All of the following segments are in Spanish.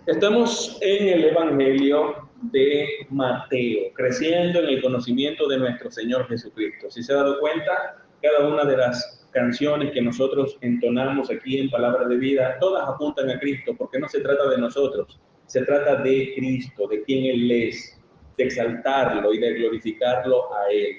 Estamos en el Evangelio de Mateo, creciendo en el conocimiento de nuestro Señor Jesucristo. Si se ha dado cuenta, cada una de las canciones que nosotros entonamos aquí en Palabra de Vida, todas apuntan a Cristo, porque no se trata de nosotros, se trata de Cristo, de quien Él es, de exaltarlo y de glorificarlo a Él.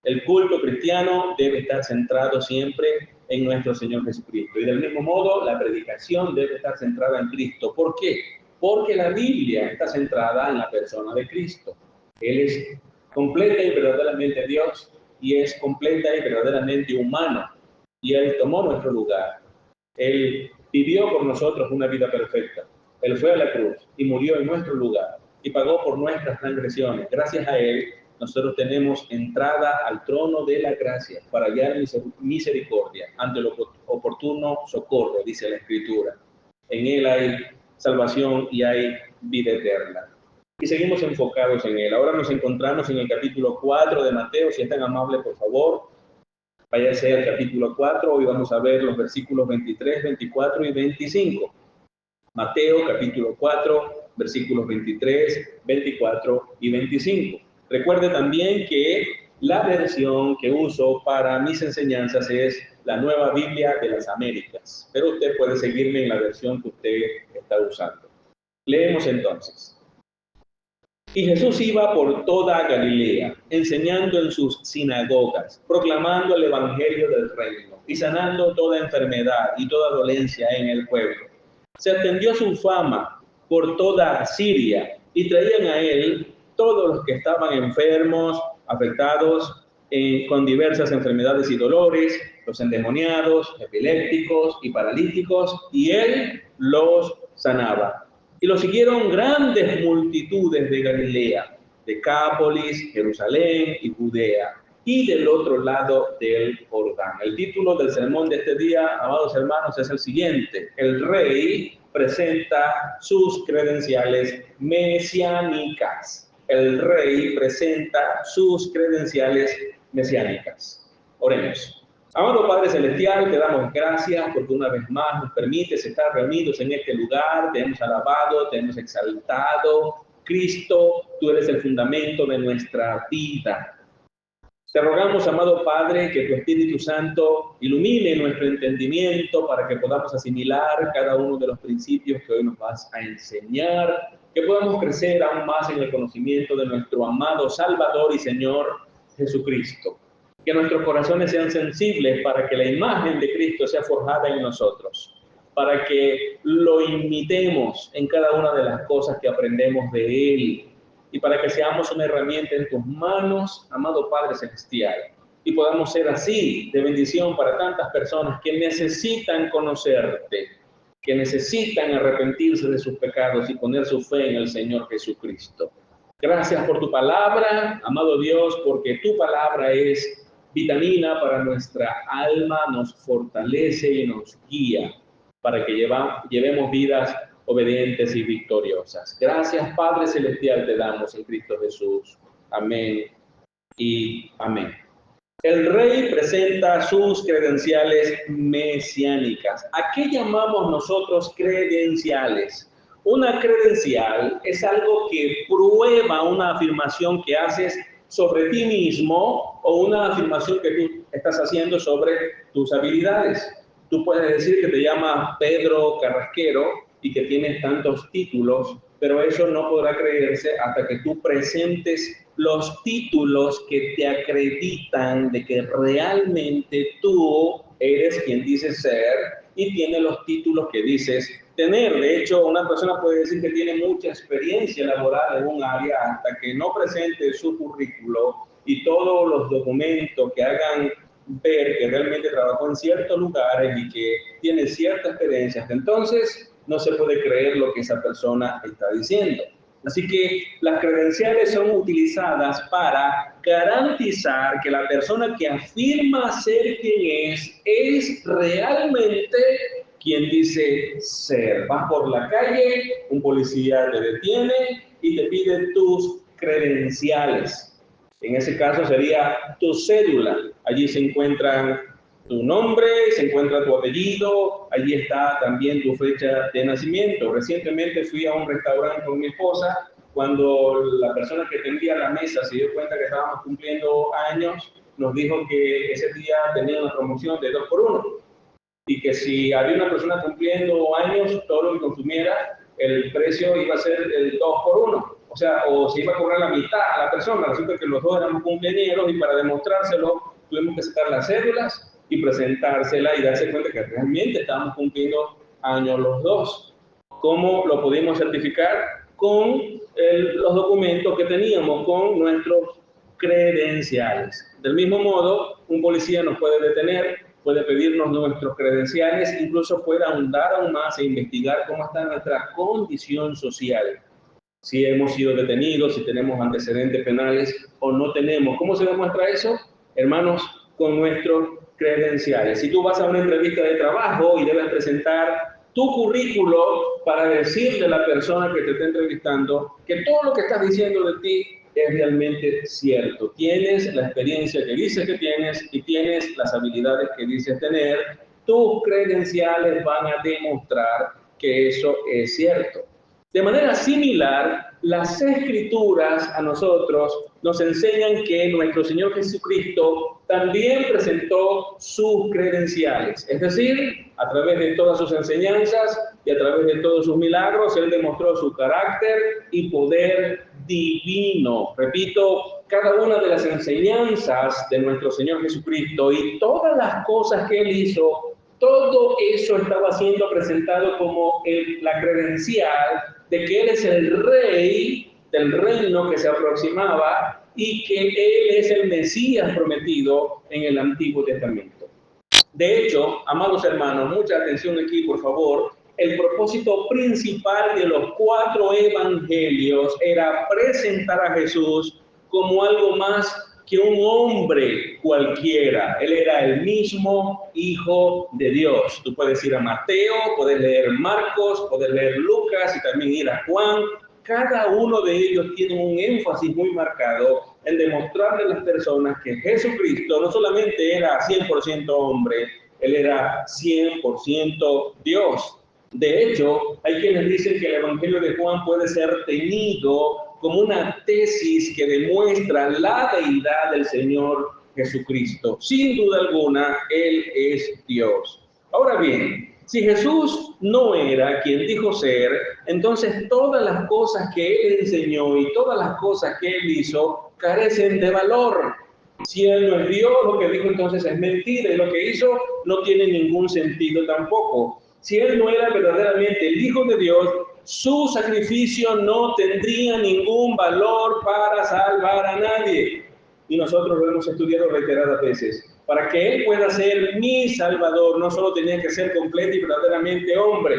El culto cristiano debe estar centrado siempre en nuestro Señor Jesucristo. Y del mismo modo, la predicación debe estar centrada en Cristo. ¿Por qué? Porque la Biblia está centrada en la persona de Cristo. Él es completa y verdaderamente Dios y es completa y verdaderamente humano. Y Él tomó nuestro lugar. Él vivió por nosotros una vida perfecta. Él fue a la cruz y murió en nuestro lugar y pagó por nuestras transgresiones. Gracias a Él, nosotros tenemos entrada al trono de la gracia para hallar misericordia ante el oportuno socorro, dice la Escritura. En Él hay salvación y hay vida eterna. Y seguimos enfocados en Él. Ahora nos encontramos en el capítulo 4 de Mateo. Si es tan amable, por favor, váyase al capítulo 4. Hoy vamos a ver los versículos 23, 24 y 25. Mateo, capítulo 4, versículos 23, 24 y 25. Recuerde también que la versión que uso para mis enseñanzas es la Nueva Biblia de las Américas, pero usted puede seguirme en la versión que usted está usando. Leemos entonces. Y Jesús iba por toda Galilea, enseñando en sus sinagogas, proclamando el evangelio del reino y sanando toda enfermedad y toda dolencia en el pueblo. Se extendió su fama por toda Siria y traían a él todos los que estaban enfermos, afectados con diversas enfermedades y dolores, los endemoniados, epilépticos y paralíticos, y él los sanaba. Y lo siguieron grandes multitudes de Galilea, Decápolis, Jerusalén y Judea, y del otro lado del Jordán. El título del sermón de este día, amados hermanos, es el siguiente: el rey presenta sus credenciales mesiánicas. El rey presenta sus credenciales mesiánicas. Oremos. Amado Padre Celestial, te damos gracias porque una vez más nos permites estar reunidos en este lugar. Te hemos alabado, te hemos exaltado. Cristo, tú eres el fundamento de nuestra vida. Te rogamos, amado Padre, que tu Espíritu Santo ilumine nuestro entendimiento para que podamos asimilar cada uno de los principios que hoy nos vas a enseñar, que podamos crecer aún más en el conocimiento de nuestro amado Salvador y Señor Jesucristo. Que nuestros corazones sean sensibles para que la imagen de Cristo sea forjada en nosotros, para que lo imitemos en cada una de las cosas que aprendemos de Él, y para que seamos una herramienta en tus manos, amado Padre Celestial, y podamos ser así de bendición para tantas personas que necesitan conocerte, que necesitan arrepentirse de sus pecados y poner su fe en el Señor Jesucristo. Gracias por tu palabra, amado Dios, porque tu palabra es vitamina para nuestra alma, nos fortalece y nos guía para que llevemos vidas obedientes y victoriosas. Gracias, Padre Celestial, te damos en Cristo Jesús. Amén y amén. El rey presenta sus credenciales mesiánicas. ¿A qué llamamos nosotros credenciales? Una credencial es algo que prueba una afirmación que haces sobre ti mismo o una afirmación que tú estás haciendo sobre tus habilidades. Tú puedes decir que te llamas Pedro Carrasquero y que tienes tantos títulos, pero eso no podrá creerse hasta que tú presentes los títulos que te acreditan de que realmente tú eres quien dices ser y tienes los títulos que dices tener. De hecho, una persona puede decir que tiene mucha experiencia laboral en un área hasta que no presente su currículo y todos los documentos que hagan ver que realmente trabajó en ciertos lugares y que tiene cierta experiencia. Entonces, no se puede creer lo que esa persona está diciendo. Así que las credenciales son utilizadas para garantizar que la persona que afirma ser quien es realmente quien dice ser. Vas por la calle, un policía te detiene y te pide tus credenciales. En ese caso sería tu cédula. Allí se encuentran tu nombre, se encuentra tu apellido, allí está también tu fecha de nacimiento. Recientemente fui a un restaurante con mi esposa. Cuando la persona que tendía la mesa se dio cuenta que estábamos cumpliendo años, nos dijo que ese día tenía una promoción de 2 por 1 y que si había una persona cumpliendo años, todo lo que consumiera, el precio iba a ser el 2 por 1. O sea, o se iba a cobrar la mitad a la persona. Resulta que los dos éramos cumpleañeros y para demostrárselo tuvimos que sacar las cédulas y presentársela y darse cuenta que realmente estábamos cumpliendo años los dos. ¿Cómo lo pudimos certificar? Con los documentos que teníamos, con nuestros credenciales. Del mismo modo, un policía nos puede detener, puede pedirnos nuestros credenciales, incluso puede ahondar aún más e investigar cómo está nuestra condición social. Si hemos sido detenidos, si tenemos antecedentes penales o no tenemos. ¿Cómo se demuestra eso? Hermanos, con nuestros credenciales. Si tú vas a una entrevista de trabajo y debes presentar tu currículo para decirle a la persona que te está entrevistando que todo lo que estás diciendo de ti es realmente cierto. Tienes la experiencia que dices que tienes y tienes las habilidades que dices tener. Tus credenciales van a demostrar que eso es cierto. De manera similar, las Escrituras a nosotros nos enseñan que nuestro Señor Jesucristo también presentó sus credenciales. Es decir, a través de todas sus enseñanzas y a través de todos sus milagros, Él demostró su carácter y poder divino. Repito, cada una de las enseñanzas de nuestro Señor Jesucristo y todas las cosas que Él hizo, todo eso estaba siendo presentado como la credencial de que Él es el rey del reino que se aproximaba y que Él es el Mesías prometido en el Antiguo Testamento. De hecho, amados hermanos, mucha atención aquí, por favor. El propósito principal de los 4 evangelios era presentar a Jesús como algo más que un hombre cualquiera. Él era el mismo Hijo de Dios. Tú puedes ir a Mateo, puedes leer Marcos, puedes leer Lucas y también ir a Juan. Cada uno de ellos tiene un énfasis muy marcado en demostrarle a las personas que Jesucristo no solamente era 100% hombre, Él era 100% Dios. De hecho, hay quienes dicen que el Evangelio de Juan puede ser tenido como una tesis que demuestra la deidad del Señor Jesucristo. Sin duda alguna, Él es Dios. Ahora bien, si Jesús no era quien dijo ser, entonces todas las cosas que Él enseñó y todas las cosas que Él hizo carecen de valor. Si Él no es Dios, lo que dijo entonces es mentira y lo que hizo no tiene ningún sentido tampoco. Si Él no era verdaderamente el Hijo de Dios, su sacrificio no tendría ningún valor para salvar a nadie. Y nosotros lo hemos estudiado reiteradas veces. Para que Él pueda ser mi Salvador, no solo tenía que ser completo y verdaderamente hombre.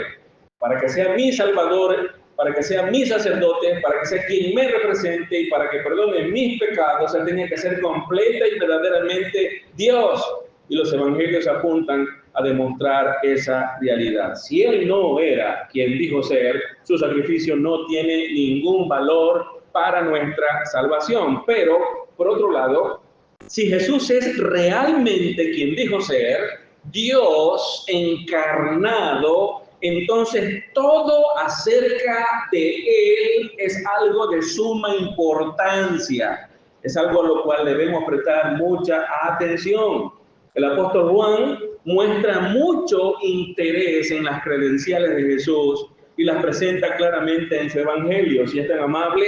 Para que sea mi Salvador, para que sea mi sacerdote, para que sea quien me represente y para que perdone mis pecados, Él tenía que ser completa y verdaderamente Dios. Y los evangelios apuntan a demostrar esa realidad. Si Él no era quien dijo ser, su sacrificio no tiene ningún valor para nuestra salvación. Pero, por otro lado, si Jesús es realmente quien dijo ser, Dios encarnado, entonces todo acerca de Él es algo de suma importancia. Es algo a lo cual debemos prestar mucha atención. El apóstol Juan muestra mucho interés en las credenciales de Jesús y las presenta claramente en su evangelio. Si es tan amable,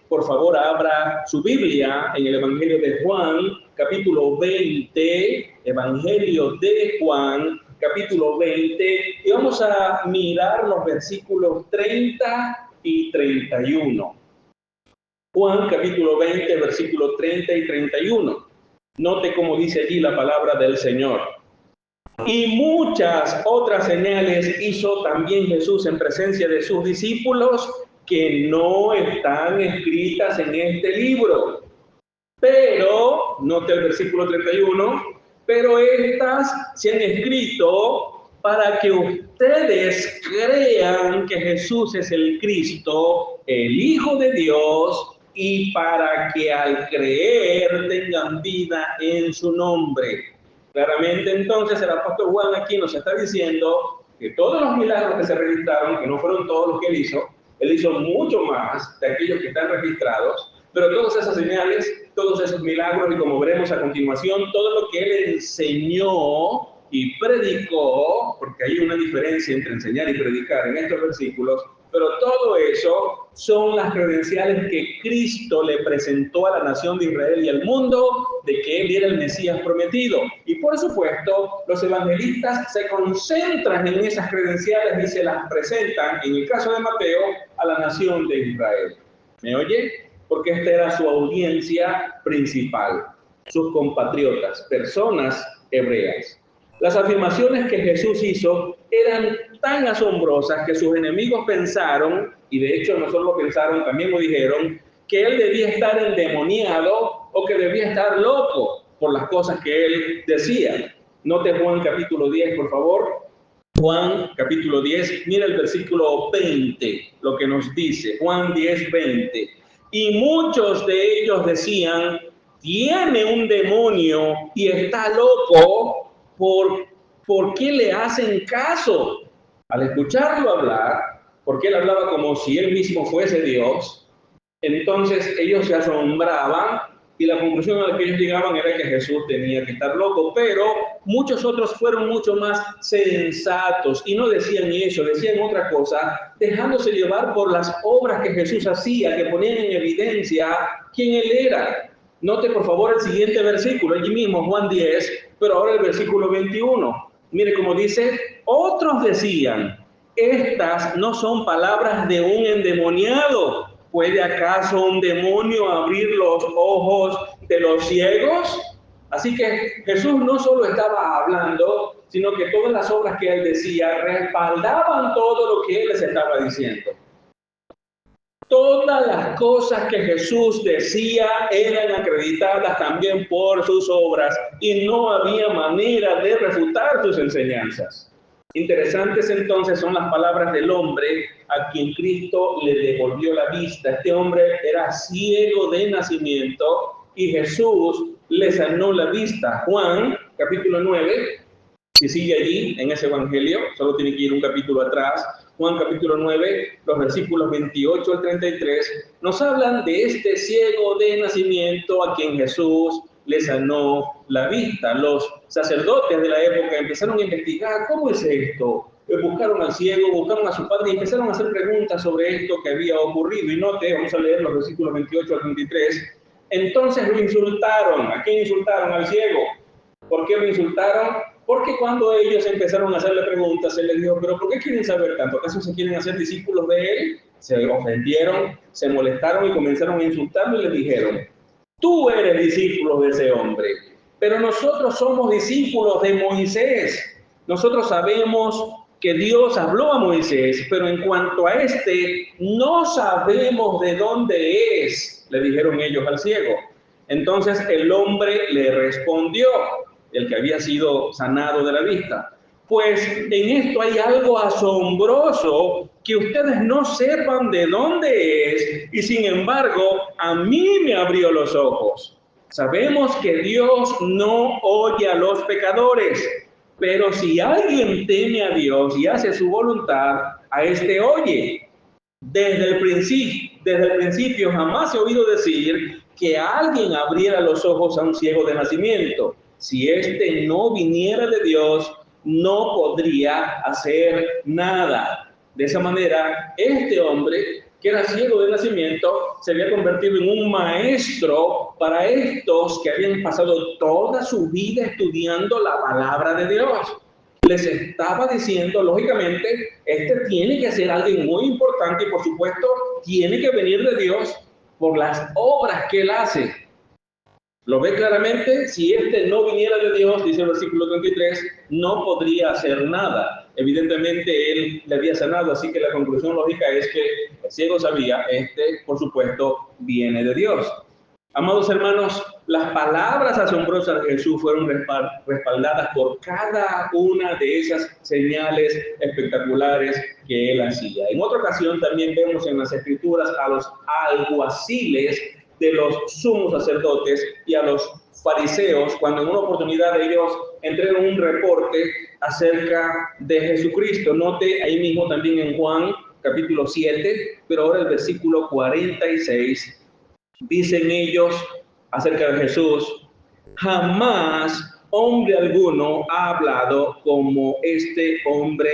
por favor, abra su Biblia en el Evangelio de Juan, capítulo 20, Evangelio de Juan, capítulo 20, y vamos a mirar los versículos 30 y 31. Juan, capítulo 20, versículos 30 y 31. Note cómo dice allí la palabra del Señor. Y muchas otras señales hizo también Jesús en presencia de sus discípulos que no están escritas en este libro. Pero, note el versículo 31, pero estas se han escrito para que ustedes crean que Jesús es el Cristo, el Hijo de Dios, y para que al creer tengan vida en su nombre. Claramente entonces el apóstol Juan aquí nos está diciendo que todos los milagros que se registraron, que no fueron todos los que él hizo mucho más de aquellos que están registrados, pero todas esas señales, todos esos milagros y como veremos a continuación, todo lo que él enseñó y predicó, porque hay una diferencia entre enseñar y predicar en estos versículos, pero todo eso son las credenciales que Cristo le presentó a la nación de Israel y al mundo de que Él era el Mesías prometido. Y por supuesto, los evangelistas se concentran en esas credenciales y se las presentan, en el caso de Mateo, a la nación de Israel. ¿Me oye? Porque esta era su audiencia principal, sus compatriotas, personas hebreas. Las afirmaciones que Jesús hizo eran tan asombrosas que sus enemigos pensaron, y de hecho no solo pensaron, también lo dijeron, que él debía estar endemoniado o que debía estar loco por las cosas que él decía. Note Juan capítulo 10, por favor. Juan capítulo 10, mira el versículo 20, lo que nos dice. Juan 10, 20. Y muchos de ellos decían, tiene un demonio y está loco. ¿Por qué le hacen caso? Al escucharlo hablar, porque él hablaba como si él mismo fuese Dios, entonces ellos se asombraban y la conclusión a la que ellos llegaban era que Jesús tenía que estar loco, pero muchos otros fueron mucho más sensatos y no decían eso, decían otra cosa, dejándose llevar por las obras que Jesús hacía, que ponían en evidencia quién él era. Note por favor el siguiente versículo, allí mismo, Juan 10, pero ahora el versículo 21. Mire cómo dice, otros decían, estas no son palabras de un endemoniado. ¿Puede acaso un demonio abrir los ojos de los ciegos? Así que Jesús no solo estaba hablando, sino que todas las obras que él decía respaldaban todo lo que él les estaba diciendo. Todas las cosas que Jesús decía eran acreditadas también por sus obras y no había manera de refutar sus enseñanzas. Interesantes entonces son las palabras del hombre a quien Cristo le devolvió la vista. Este hombre era ciego de nacimiento y Jesús le sanó la vista. Juan, capítulo 9, si sigue allí en ese evangelio, solo tiene que ir un capítulo atrás. Juan capítulo 9, los versículos 28 al 33, nos hablan de este ciego de nacimiento a quien Jesús le sanó la vista. Los sacerdotes de la época empezaron a investigar cómo es esto. Buscaron al ciego, buscaron a su padre y empezaron a hacer preguntas sobre esto que había ocurrido. Y note, vamos a leer los versículos 28 al 33. Entonces lo insultaron. ¿A quién insultaron? Al ciego. ¿Por qué lo insultaron? Porque cuando ellos empezaron a hacerle preguntas, se les dijo, pero ¿por qué quieren saber tanto? ¿Acaso se quieren hacer discípulos de él? Se ofendieron, se molestaron y comenzaron a insultarlo y le dijeron, tú eres discípulo de ese hombre, pero nosotros somos discípulos de Moisés. Nosotros sabemos que Dios habló a Moisés, pero en cuanto a este, no sabemos de dónde es, le dijeron ellos al ciego. Entonces el hombre le respondió, el que había sido sanado de la vista, pues en esto hay algo asombroso, que ustedes no sepan de dónde es, y sin embargo a mí me abrió los ojos. Sabemos que Dios no oye a los pecadores, pero si alguien teme a Dios y hace su voluntad, a este oye. Desde el principio jamás he oído decir que alguien abriera los ojos a un ciego de nacimiento. Si éste no viniera de Dios, no podría hacer nada. De esa manera, este hombre, que era ciego de nacimiento, se había convertido en un maestro para estos que habían pasado toda su vida estudiando la palabra de Dios. Les estaba diciendo, lógicamente, este tiene que ser alguien muy importante y, por supuesto, tiene que venir de Dios por las obras que él hace. Lo ve claramente, si este no viniera de Dios, dice el versículo 33, no podría hacer nada. Evidentemente, él le había sanado, así que la conclusión lógica es que el ciego sabía, este, por supuesto, viene de Dios. Amados hermanos, las palabras asombrosas de Jesús fueron respaldadas por cada una de esas señales espectaculares que él hacía. En otra ocasión también vemos en las Escrituras a los alguaciles de los sumos sacerdotes y a los fariseos, cuando en una oportunidad ellos entregan un reporte acerca de Jesucristo. Note ahí mismo también en Juan capítulo 7, pero ahora el versículo 46, dicen ellos acerca de Jesús: jamás hombre alguno ha hablado como este hombre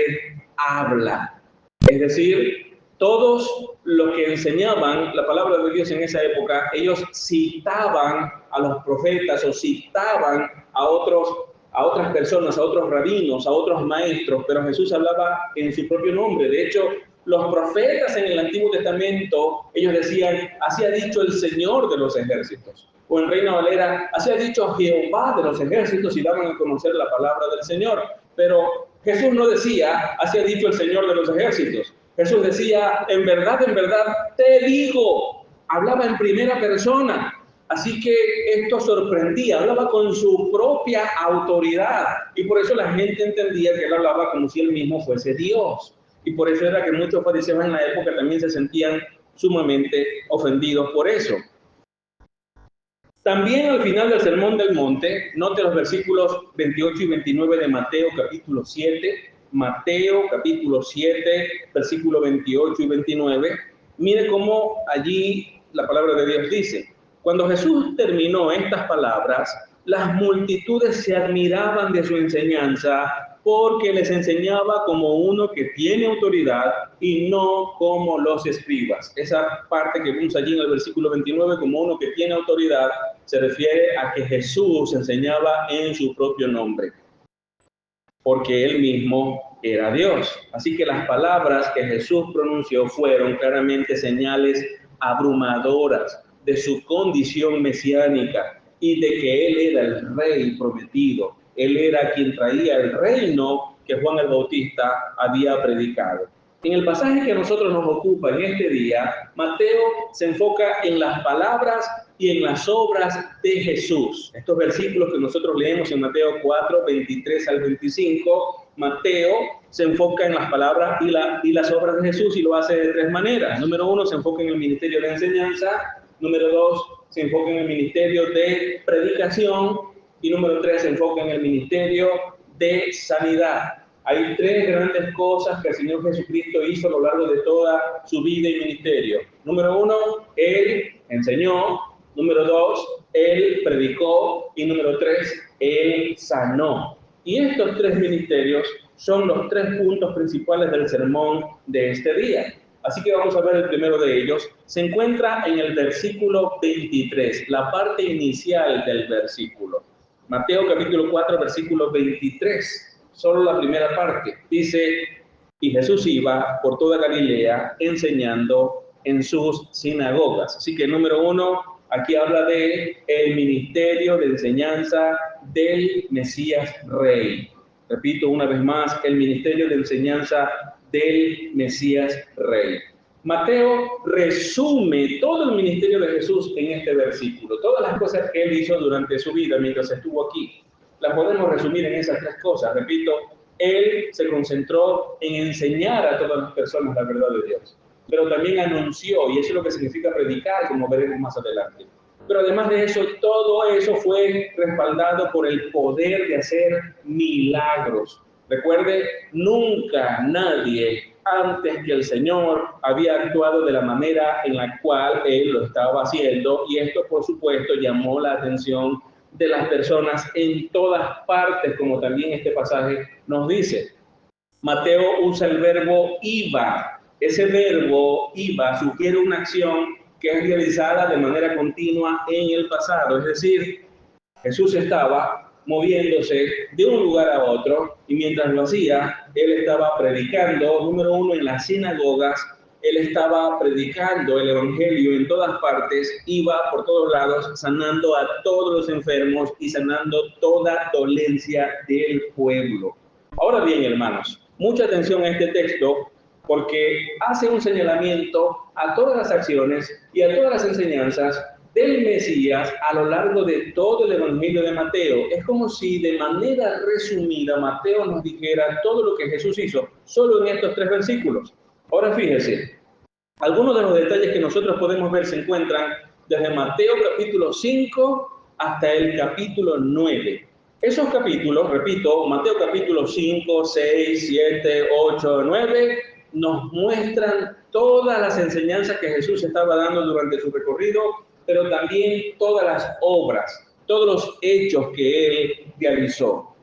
habla. Es decir, todos los que enseñaban la palabra de Dios en esa época, ellos citaban a los profetas o citaban a otras personas, a otros rabinos, a otros maestros, pero Jesús hablaba en su propio nombre. De hecho, los profetas en el Antiguo Testamento, ellos decían: así ha dicho el Señor de los ejércitos. O en Reina Valera: así ha dicho Jehová de los ejércitos, y daban a conocer la palabra del Señor. Pero Jesús no decía: así ha dicho el Señor de los ejércitos. Jesús decía: en verdad te digo. Hablaba en primera persona. Así que esto sorprendía, hablaba con su propia autoridad, y por eso la gente entendía que él hablaba como si él mismo fuese Dios. Y por eso era que muchos fariseos en la época también se sentían sumamente ofendidos por eso. También al final del Sermón del Monte, note los versículos 28 y 29 de Mateo capítulo 7, Mateo capítulo 7, versículos 28 y 29. Mire cómo allí la palabra de Dios dice: cuando Jesús terminó estas palabras, las multitudes se admiraban de su enseñanza, porque les enseñaba como uno que tiene autoridad y no como los escribas. Esa parte que vemos allí en el versículo 29, como uno que tiene autoridad, se refiere a que Jesús enseñaba en su propio nombre, porque él mismo era Dios. Así que las palabras que Jesús pronunció fueron claramente señales abrumadoras de su condición mesiánica y de que él era el rey prometido. Él era quien traía el reino que Juan el Bautista había predicado. En el pasaje que a nosotros nos ocupa en este día, Mateo se enfoca en las palabras y en las obras de Jesús. Estos versículos que nosotros leemos en Mateo 4, 23 al 25, Mateo se enfoca en las palabras y las obras de Jesús, y lo hace de tres maneras. Número uno, se enfoca en el ministerio de enseñanza. Número dos, se enfoca en el ministerio de predicación. Y número tres, se enfoca en el ministerio de sanidad. Hay tres grandes cosas que el Señor Jesucristo hizo a lo largo de toda su vida y ministerio. Número uno, Él enseñó. Número dos, Él predicó. Y número tres, Él sanó. Y estos tres ministerios son los tres puntos principales del sermón de este día. Así que vamos a ver el primero de ellos. Se encuentra en el versículo 23, la parte inicial del versículo. Mateo capítulo 4, versículo 23, solo la primera parte. Dice: y Jesús iba por toda Galilea enseñando en sus sinagogas. Así que número uno, aquí habla de el ministerio de enseñanza del Mesías Rey. Repito una vez más, el ministerio de enseñanza del Mesías Rey. Mateo resume todo el ministerio de Jesús en este versículo. Todas las cosas que él hizo durante su vida mientras estuvo aquí, las podemos resumir en esas tres cosas. Repito, él se concentró en enseñar a todas las personas la verdad de Dios, pero también anunció, y eso es lo que significa predicar, como veremos más adelante. Pero además de eso, todo eso fue respaldado por el poder de hacer milagros. Recuerde, nunca nadie antes que el Señor había actuado de la manera en la cual Él lo estaba haciendo, y esto, por supuesto, llamó la atención de las personas en todas partes, como también este pasaje nos dice. Mateo usa el verbo iba. Ese verbo iba sugiere una acción que es realizada de manera continua en el pasado, es decir, Jesús estaba moviéndose de un lugar a otro, y mientras lo hacía, él estaba predicando, número uno, en las sinagogas. Él estaba predicando el evangelio en todas partes, iba por todos lados, sanando a todos los enfermos y sanando toda dolencia del pueblo. Ahora bien, hermanos, mucha atención a este texto, porque hace un señalamiento a todas las acciones y a todas las enseñanzas del Mesías a lo largo de todo el Evangelio de Mateo. Es como si de manera resumida Mateo nos dijera todo lo que Jesús hizo solo en estos tres versículos. Ahora fíjese, algunos de los detalles que nosotros podemos ver se encuentran desde Mateo capítulo 5 hasta el capítulo 9. Esos capítulos, repito, Mateo capítulo 5, 6, 7, 8, 9, nos muestran todas las enseñanzas que Jesús estaba dando durante su recorrido, pero también todas las obras, todos los hechos que él realizó.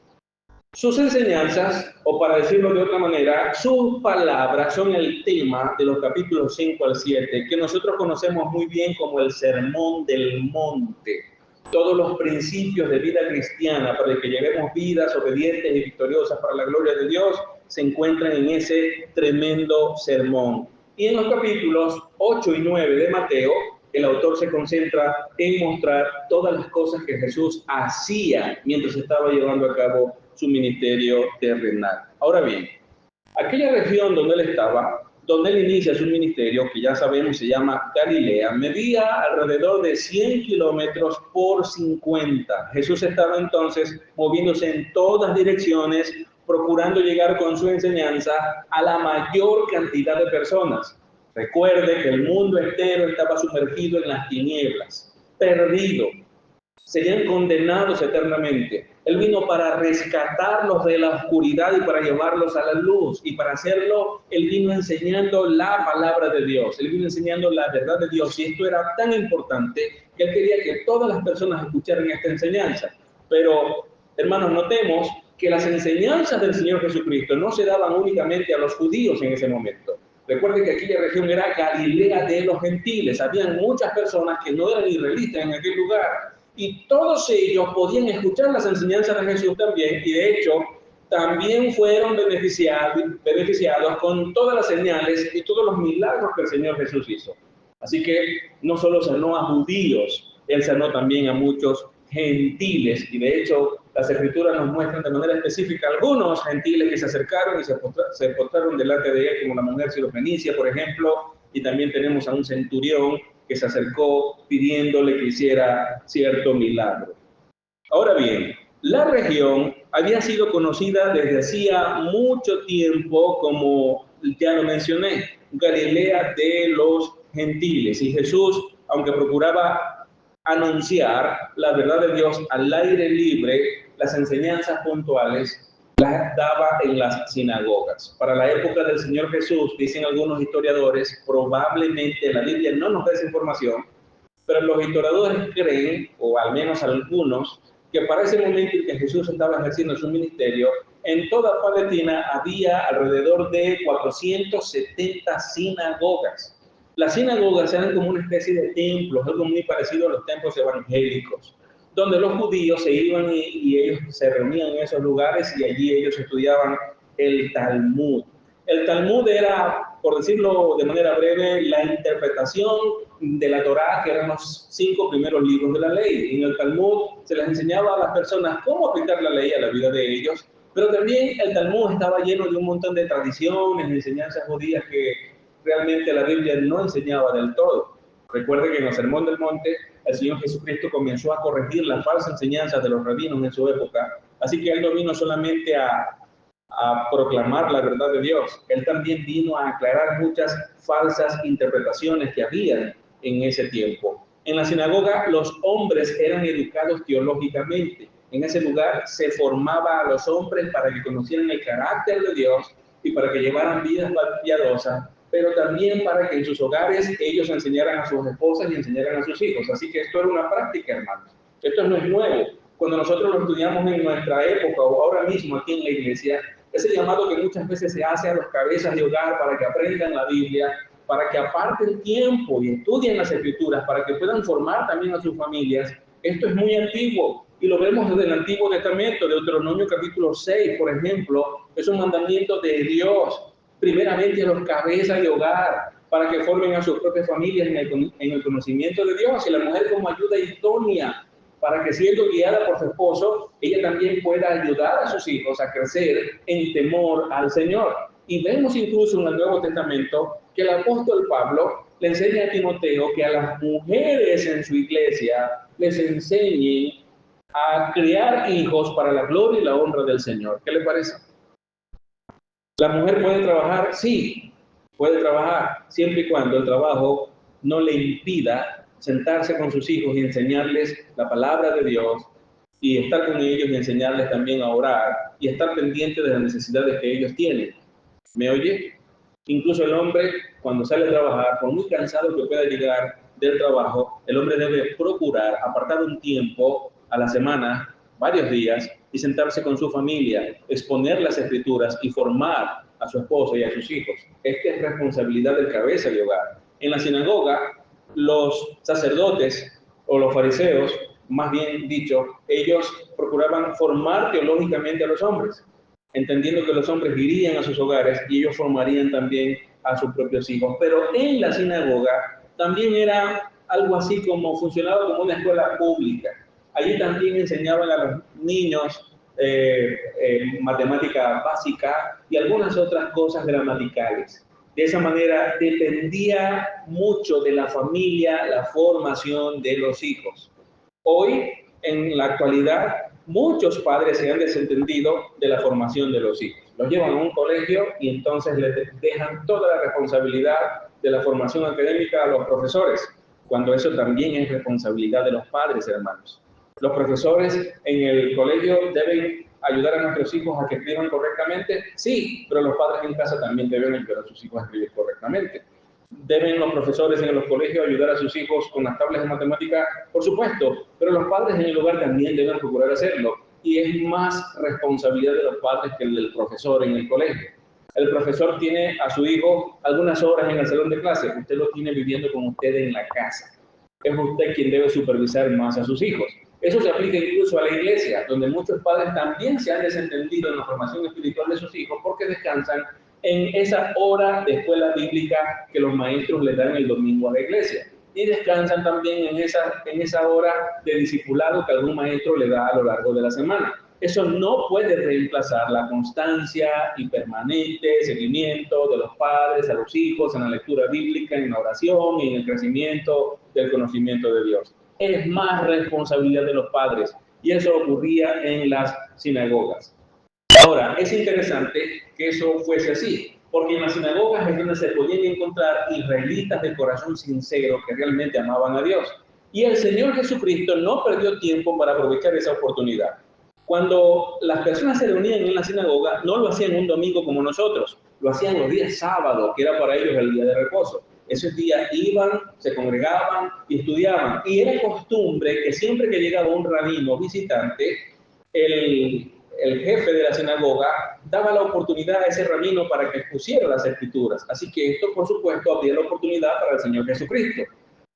Sus enseñanzas, o para decirlo de otra manera, sus palabras son el tema de los capítulos 5 al 7, que nosotros conocemos muy bien como el Sermón del Monte. Todos los principios de vida cristiana para que llevemos vidas obedientes y victoriosas para la gloria de Dios se encuentran en ese tremendo sermón. Y en los capítulos 8 y 9 de Mateo, el autor se concentra en mostrar todas las cosas que Jesús hacía mientras estaba llevando a cabo su ministerio terrenal. Ahora bien, aquella región donde él estaba, donde él inicia su ministerio, que ya sabemos se llama Galilea, medía alrededor de 100 kilómetros por 50. Jesús estaba entonces moviéndose en todas direcciones, procurando llegar con su enseñanza a la mayor cantidad de personas. Recuerde que el mundo entero estaba sumergido en las tinieblas, perdido, serían condenados eternamente. Él vino para rescatarlos de la oscuridad y para llevarlos a la luz. Y para hacerlo, Él vino enseñando la palabra de Dios. Él vino enseñando la verdad de Dios. Y esto era tan importante que Él quería que todas las personas escucharan esta enseñanza. Pero, hermanos, notemos que las enseñanzas del Señor Jesucristo no se daban únicamente a los judíos en ese momento. Recuerden que aquella región era Galilea de los gentiles. Habían muchas personas que no eran israelitas en aquel lugar. Y todos ellos podían escuchar las enseñanzas de Jesús también, y de hecho también fueron beneficiados con todas las señales y todos los milagros que el Señor Jesús hizo. Así que no solo sanó a judíos, Él sanó también a muchos gentiles, y de hecho las escrituras nos muestran de manera específica algunos gentiles que se acercaron y se postraron delante de Él, como la mujer sirofenicia, por ejemplo, y también tenemos a un centurión que se acercó pidiéndole que hiciera cierto milagro. Ahora bien, la región había sido conocida desde hacía mucho tiempo, como ya lo mencioné, Galilea de los gentiles. Y Jesús, aunque procuraba anunciar la verdad de Dios al aire libre, las enseñanzas puntuales las daba en las sinagogas. Para la época del Señor Jesús, dicen algunos historiadores, probablemente la Biblia no nos da esa información, pero los historiadores creen, o al menos algunos, que para ese momento en que Jesús estaba ejerciendo su ministerio, en toda Palestina había alrededor de 470 sinagogas. Las sinagogas eran como una especie de templos, algo muy parecido a los templos evangélicos, donde los judíos se iban y ellos se reunían en esos lugares y allí ellos estudiaban el Talmud. El Talmud era, por decirlo de manera breve, la interpretación de la Torá, que eran los 5 primeros libros de la ley. En el Talmud se les enseñaba a las personas cómo aplicar la ley a la vida de ellos, pero también el Talmud estaba lleno de un montón de tradiciones, de enseñanzas judías que realmente la Biblia no enseñaba del todo. Recuerde que en el Sermón del Monte el Señor Jesucristo comenzó a corregir las falsas enseñanzas de los rabinos en su época, así que Él no vino solamente a proclamar la verdad de Dios, Él también vino a aclarar muchas falsas interpretaciones que había en ese tiempo. En la sinagoga los hombres eran educados teológicamente. En ese lugar se formaba a los hombres para que conocieran el carácter de Dios y para que llevaran vidas piadosas, pero también para que en sus hogares ellos enseñaran a sus esposas y enseñaran a sus hijos. Así que esto era una práctica, hermanos. Esto no es nuevo. Cuando nosotros lo estudiamos en nuestra época o ahora mismo aquí en la iglesia, ese llamado que muchas veces se hace a los cabezas de hogar para que aprendan la Biblia, para que aparten tiempo y estudien las escrituras, para que puedan formar también a sus familias, esto es muy antiguo y lo vemos desde el Antiguo Testamento. Deuteronomio capítulo 6, por ejemplo, es un mandamiento de Dios, primeramente a los cabezas de hogar, para que formen a sus propias familias en el conocimiento de Dios, y la mujer como ayuda idónea, para que siendo guiada por su esposo, ella también pueda ayudar a sus hijos a crecer en temor al Señor. Y vemos incluso en el Nuevo Testamento que el apóstol Pablo le enseña a Timoteo que a las mujeres en su iglesia les enseñen a criar hijos para la gloria y la honra del Señor. ¿Qué le parece? ¿La mujer puede trabajar? Sí, puede trabajar, siempre y cuando el trabajo no le impida sentarse con sus hijos y enseñarles la palabra de Dios, y estar con ellos y enseñarles también a orar y estar pendiente de las necesidades que ellos tienen. ¿Me oye? Incluso el hombre, cuando sale a trabajar, por muy cansado que pueda llegar del trabajo, el hombre debe procurar apartar un tiempo a la semana, varios días, y sentarse con su familia, exponer las escrituras y formar a su esposa y a sus hijos. Esta es responsabilidad del cabeza de hogar. En la sinagoga, los sacerdotes o los fariseos, más bien dicho, ellos procuraban formar teológicamente a los hombres, entendiendo que los hombres irían a sus hogares y ellos formarían también a sus propios hijos. Pero en la sinagoga también era algo así como funcionaba como una escuela pública. Allí también enseñaban a los niños matemática básica y algunas otras cosas gramaticales. De esa manera dependía mucho de la familia la formación de los hijos. Hoy, en la actualidad, muchos padres se han desentendido de la formación de los hijos. Los llevan a un colegio y entonces les dejan toda la responsabilidad de la formación académica a los profesores, cuando eso también es responsabilidad de los padres, hermanos. Los profesores en el colegio deben ayudar a nuestros hijos a que escriban correctamente, sí, pero los padres en casa también deben ayudar a sus hijos a escribir correctamente. ¿Deben los profesores en los colegios ayudar a sus hijos con las tablas de matemática? Por supuesto, pero los padres en el hogar también deben procurar hacerlo. Y es más responsabilidad de los padres que el del profesor en el colegio. El profesor tiene a su hijo algunas horas en el salón de clase, usted lo tiene viviendo con usted en la casa. Es usted quien debe supervisar más a sus hijos. Eso se aplica incluso a la iglesia, donde muchos padres también se han desentendido en la formación espiritual de sus hijos porque descansan en esa hora de escuela bíblica que los maestros le dan el domingo a la iglesia. Y descansan también en esa hora de discipulado que algún maestro le da a lo largo de la semana. Eso no puede reemplazar la constancia y permanente seguimiento de los padres a los hijos en la lectura bíblica, en la oración y en el crecimiento del conocimiento de Dios. Es más responsabilidad de los padres y eso ocurría en las sinagogas. Ahora, es interesante que eso fuese así, porque en las sinagogas es donde se podían encontrar israelitas de corazón sincero que realmente amaban a Dios. Y el Señor Jesucristo no perdió tiempo para aprovechar esa oportunidad. Cuando las personas se reunían en la sinagoga, no lo hacían un domingo como nosotros, lo hacían los días sábados, que era para ellos el día de reposo. Esos días iban, se congregaban y estudiaban. Y era costumbre que siempre que llegaba un rabino visitante, el jefe de la sinagoga daba la oportunidad a ese rabino para que expusiera las escrituras. Así que esto, por supuesto, abría la oportunidad para el Señor Jesucristo.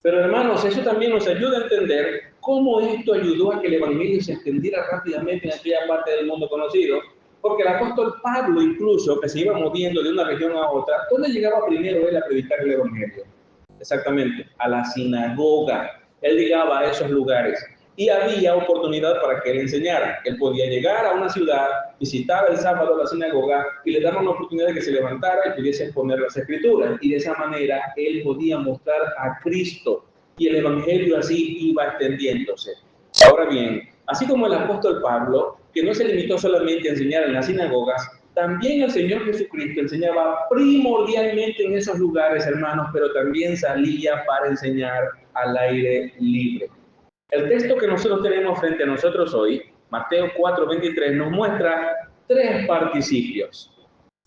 Pero hermanos, eso también nos ayuda a entender cómo esto ayudó a que el evangelio se extendiera rápidamente en aquella parte del mundo conocido, porque el apóstol Pablo incluso, que se iba moviendo de una región a otra, ¿dónde llegaba primero él a predicar el evangelio? Exactamente, a la sinagoga. Él llegaba a esos lugares y había oportunidad para que él enseñara. Él podía llegar a una ciudad, visitar el sábado la sinagoga y le daban la oportunidad de que se levantara y pudiese exponer las escrituras. Y de esa manera él podía mostrar a Cristo y el evangelio así iba extendiéndose. Ahora bien, así como el apóstol Pablo, que no se limitó solamente a enseñar en las sinagogas, también el Señor Jesucristo enseñaba primordialmente en esos lugares, hermanos, pero también salía para enseñar al aire libre. El texto que nosotros tenemos frente a nosotros hoy, Mateo 4:23, nos muestra tres participios.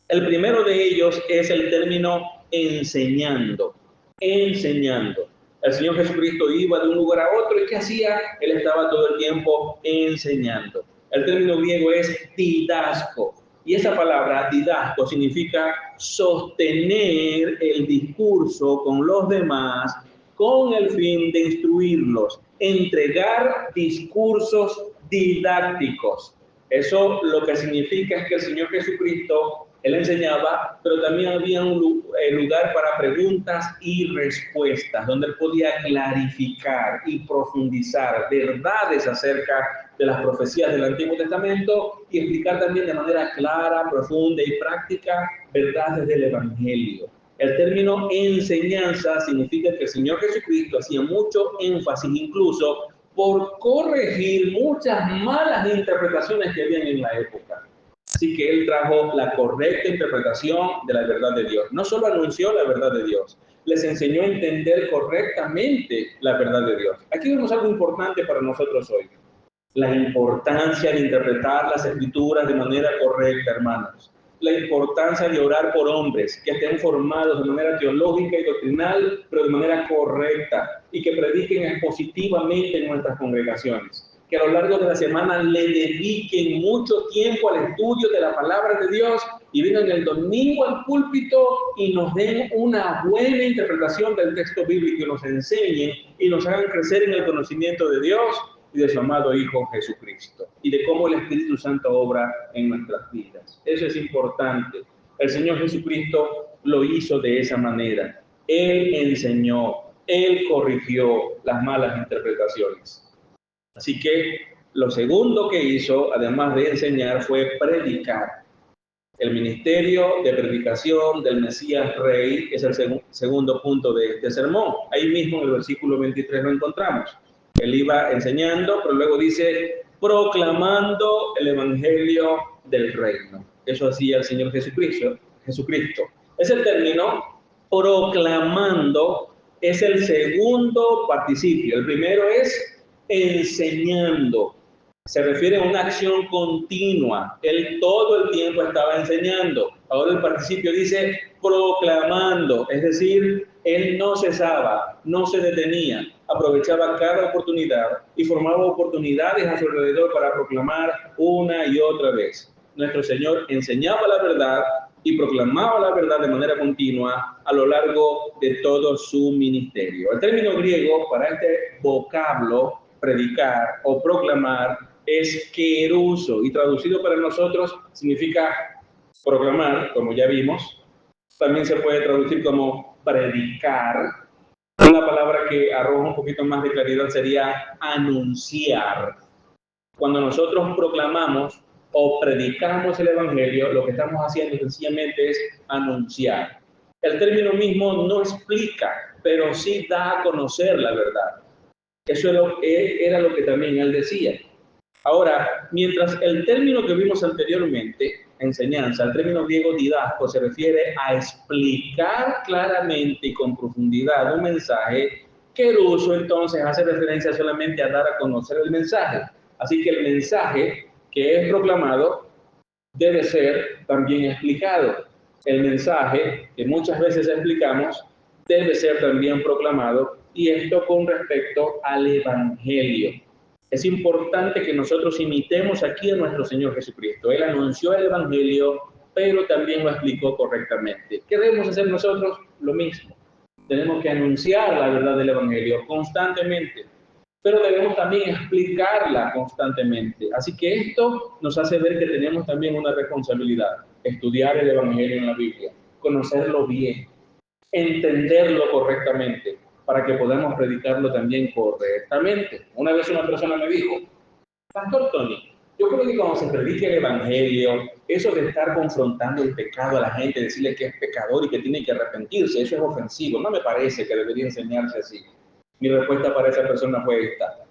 El primero de ellos es el término enseñando. Enseñando. El Señor Jesucristo iba de un lugar a otro y ¿qué hacía? Él estaba todo el tiempo enseñando. El término griego es didasco. Y esa palabra, didasco, significa sostener el discurso con los demás con el fin de instruirlos, entregar discursos didácticos. Eso lo que significa es que el Señor Jesucristo, Él enseñaba, pero también había un lugar para preguntas y respuestas, donde Él podía clarificar y profundizar verdades acerca de las profecías del Antiguo Testamento y explicar también de manera clara, profunda y práctica verdades del Evangelio. El término enseñanza significa que el Señor Jesucristo hacía mucho énfasis incluso por corregir muchas malas interpretaciones que habían en la época. Así que Él trajo la correcta interpretación de la verdad de Dios. No solo anunció la verdad de Dios, les enseñó a entender correctamente la verdad de Dios. Aquí vemos algo importante para nosotros hoy. La importancia de interpretar las escrituras de manera correcta, hermanos. La importancia de orar por hombres que estén formados de manera teológica y doctrinal, pero de manera correcta, y que prediquen expositivamente en nuestras congregaciones. Que a lo largo de la semana le dediquen mucho tiempo al estudio de la palabra de Dios y vengan el domingo al púlpito y nos den una buena interpretación del texto bíblico y nos enseñen y nos hagan crecer en el conocimiento de Dios y de su amado Hijo Jesucristo, y de cómo el Espíritu Santo obra en nuestras vidas. Eso es importante. El Señor Jesucristo lo hizo de esa manera. Él enseñó, Él corrigió las malas interpretaciones. Así que lo segundo que hizo, además de enseñar, fue predicar. El ministerio de predicación del Mesías Rey es el segundo punto de este sermón. Ahí mismo en el versículo 23 lo encontramos. Él iba enseñando, pero luego dice, proclamando el evangelio del reino. Eso hacía el Señor Jesucristo. Ese término, proclamando, es el segundo participio. El primero es enseñando. Se refiere a una acción continua. Él todo el tiempo estaba enseñando. Ahora el participio dice proclamando, es decir, él no cesaba, no se detenía, aprovechaba cada oportunidad y formaba oportunidades a su alrededor para proclamar una y otra vez. Nuestro Señor enseñaba la verdad y proclamaba la verdad de manera continua a lo largo de todo su ministerio. El término griego para este vocablo, predicar o proclamar, es keruso, y traducido para nosotros significa proclamar, como ya vimos. También se puede traducir como predicar. Una palabra que arroja un poquito más de claridad sería anunciar. Cuando nosotros proclamamos o predicamos el evangelio, lo que estamos haciendo sencillamente es anunciar. El término mismo no explica, pero sí da a conocer la verdad. Eso era lo que también él decía. Ahora, mientras el término que vimos anteriormente, enseñanza, el término griego didasco, se refiere a explicar claramente y con profundidad un mensaje, keruso entonces hace referencia solamente a dar a conocer el mensaje. Así que el mensaje que es proclamado debe ser también explicado. El mensaje que muchas veces explicamos debe ser también proclamado, y esto con respecto al evangelio. Es importante que nosotros imitemos aquí a nuestro Señor Jesucristo. Él anunció el evangelio, pero también lo explicó correctamente. ¿Qué debemos hacer nosotros? Lo mismo. Tenemos que anunciar la verdad del evangelio constantemente, pero debemos también explicarla constantemente. Así que esto nos hace ver que tenemos también una responsabilidad: estudiar el evangelio en la Biblia, conocerlo bien, entenderlo correctamente, para que podamos predicarlo también correctamente. Una vez una persona me dijo, Pastor Tony, yo creo que cuando se predica el evangelio, eso de estar confrontando el pecado a la gente, decirle que es pecador y que tiene que arrepentirse, eso es ofensivo. No me parece que debería enseñarse así. Mi respuesta para esa persona fue esta: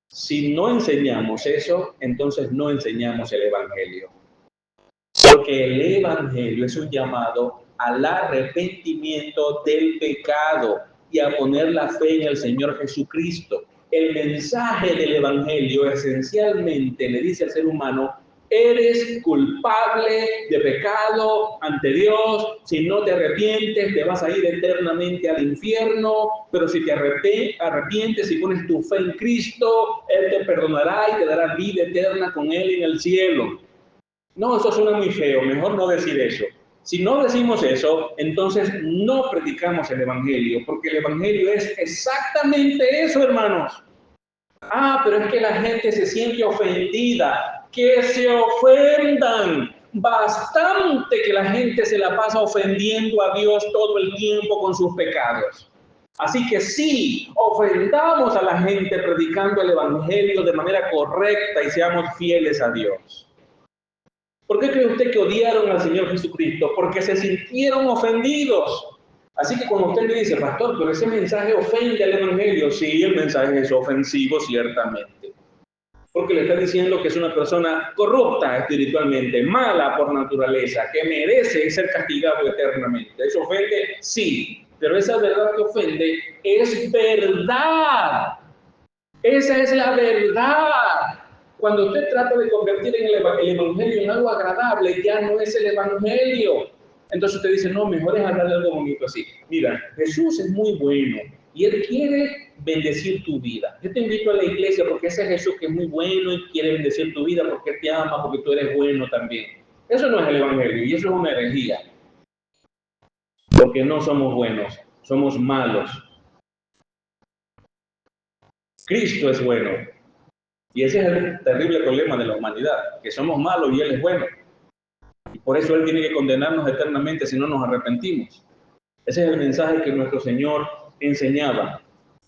si no enseñamos eso, entonces no enseñamos el evangelio. Porque el evangelio es un llamado al arrepentimiento del pecado y a poner la fe en el Señor Jesucristo. El mensaje del evangelio esencialmente le dice al ser humano: eres culpable de pecado ante Dios. Si no te arrepientes, te vas a ir eternamente al infierno. Pero si te arrepientes y pones tu fe en Cristo, Él te perdonará y te dará vida eterna con Él en el cielo. No, eso suena muy feo, mejor no decir eso. Si no decimos eso, entonces no predicamos el evangelio, porque el evangelio es exactamente eso, hermanos. Pero es que la gente se siente ofendida. Que se ofendan. Bastante que la gente se la pasa ofendiendo a Dios todo el tiempo con sus pecados. Así que sí, ofendamos a la gente predicando el evangelio de manera correcta y seamos fieles a Dios. ¿Por qué cree usted que odiaron al Señor Jesucristo? Porque se sintieron ofendidos. Así que cuando usted me dice, pastor, pero ese mensaje ofende al evangelio, sí, el mensaje es ofensivo, ciertamente. Porque le está diciendo que es una persona corrupta espiritualmente, mala por naturaleza, que merece ser castigado eternamente. ¿Eso ofende? Sí, pero esa verdad que ofende es verdad. Esa es la verdad. Cuando usted trata de convertir el evangelio en algo agradable, ya no es el evangelio. Entonces usted dice, no, mejor es hablar de algo bonito así. Mira, Jesús es muy bueno y Él quiere bendecir tu vida. Yo te invito a la iglesia porque ese Jesús que es muy bueno y quiere bendecir tu vida porque te ama, porque tú eres bueno también. Eso no es el evangelio y eso es una herejía. Porque no somos buenos, somos malos. Cristo es bueno. Y ese es el terrible problema de la humanidad, que somos malos y Él es bueno. Y por eso Él tiene que condenarnos eternamente si no nos arrepentimos. Ese es el mensaje que nuestro Señor enseñaba.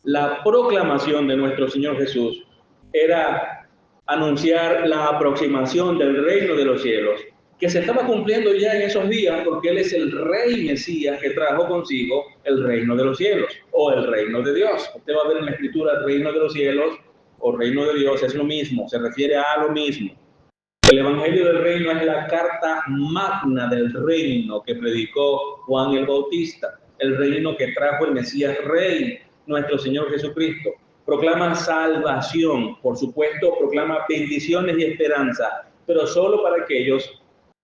La proclamación de nuestro Señor Jesús era anunciar la aproximación del reino de los cielos, que se estaba cumpliendo ya en esos días porque Él es el Rey Mesías que trajo consigo el reino de los cielos o el reino de Dios. Usted va a ver en la Escritura el reino de los cielos o reino de Dios, es lo mismo, se refiere a lo mismo. El Evangelio del Reino es la carta magna del reino que predicó Juan el Bautista, el reino que trajo el Mesías Rey, nuestro Señor Jesucristo. Proclama salvación, por supuesto, proclama bendiciones y esperanza, pero solo para aquellos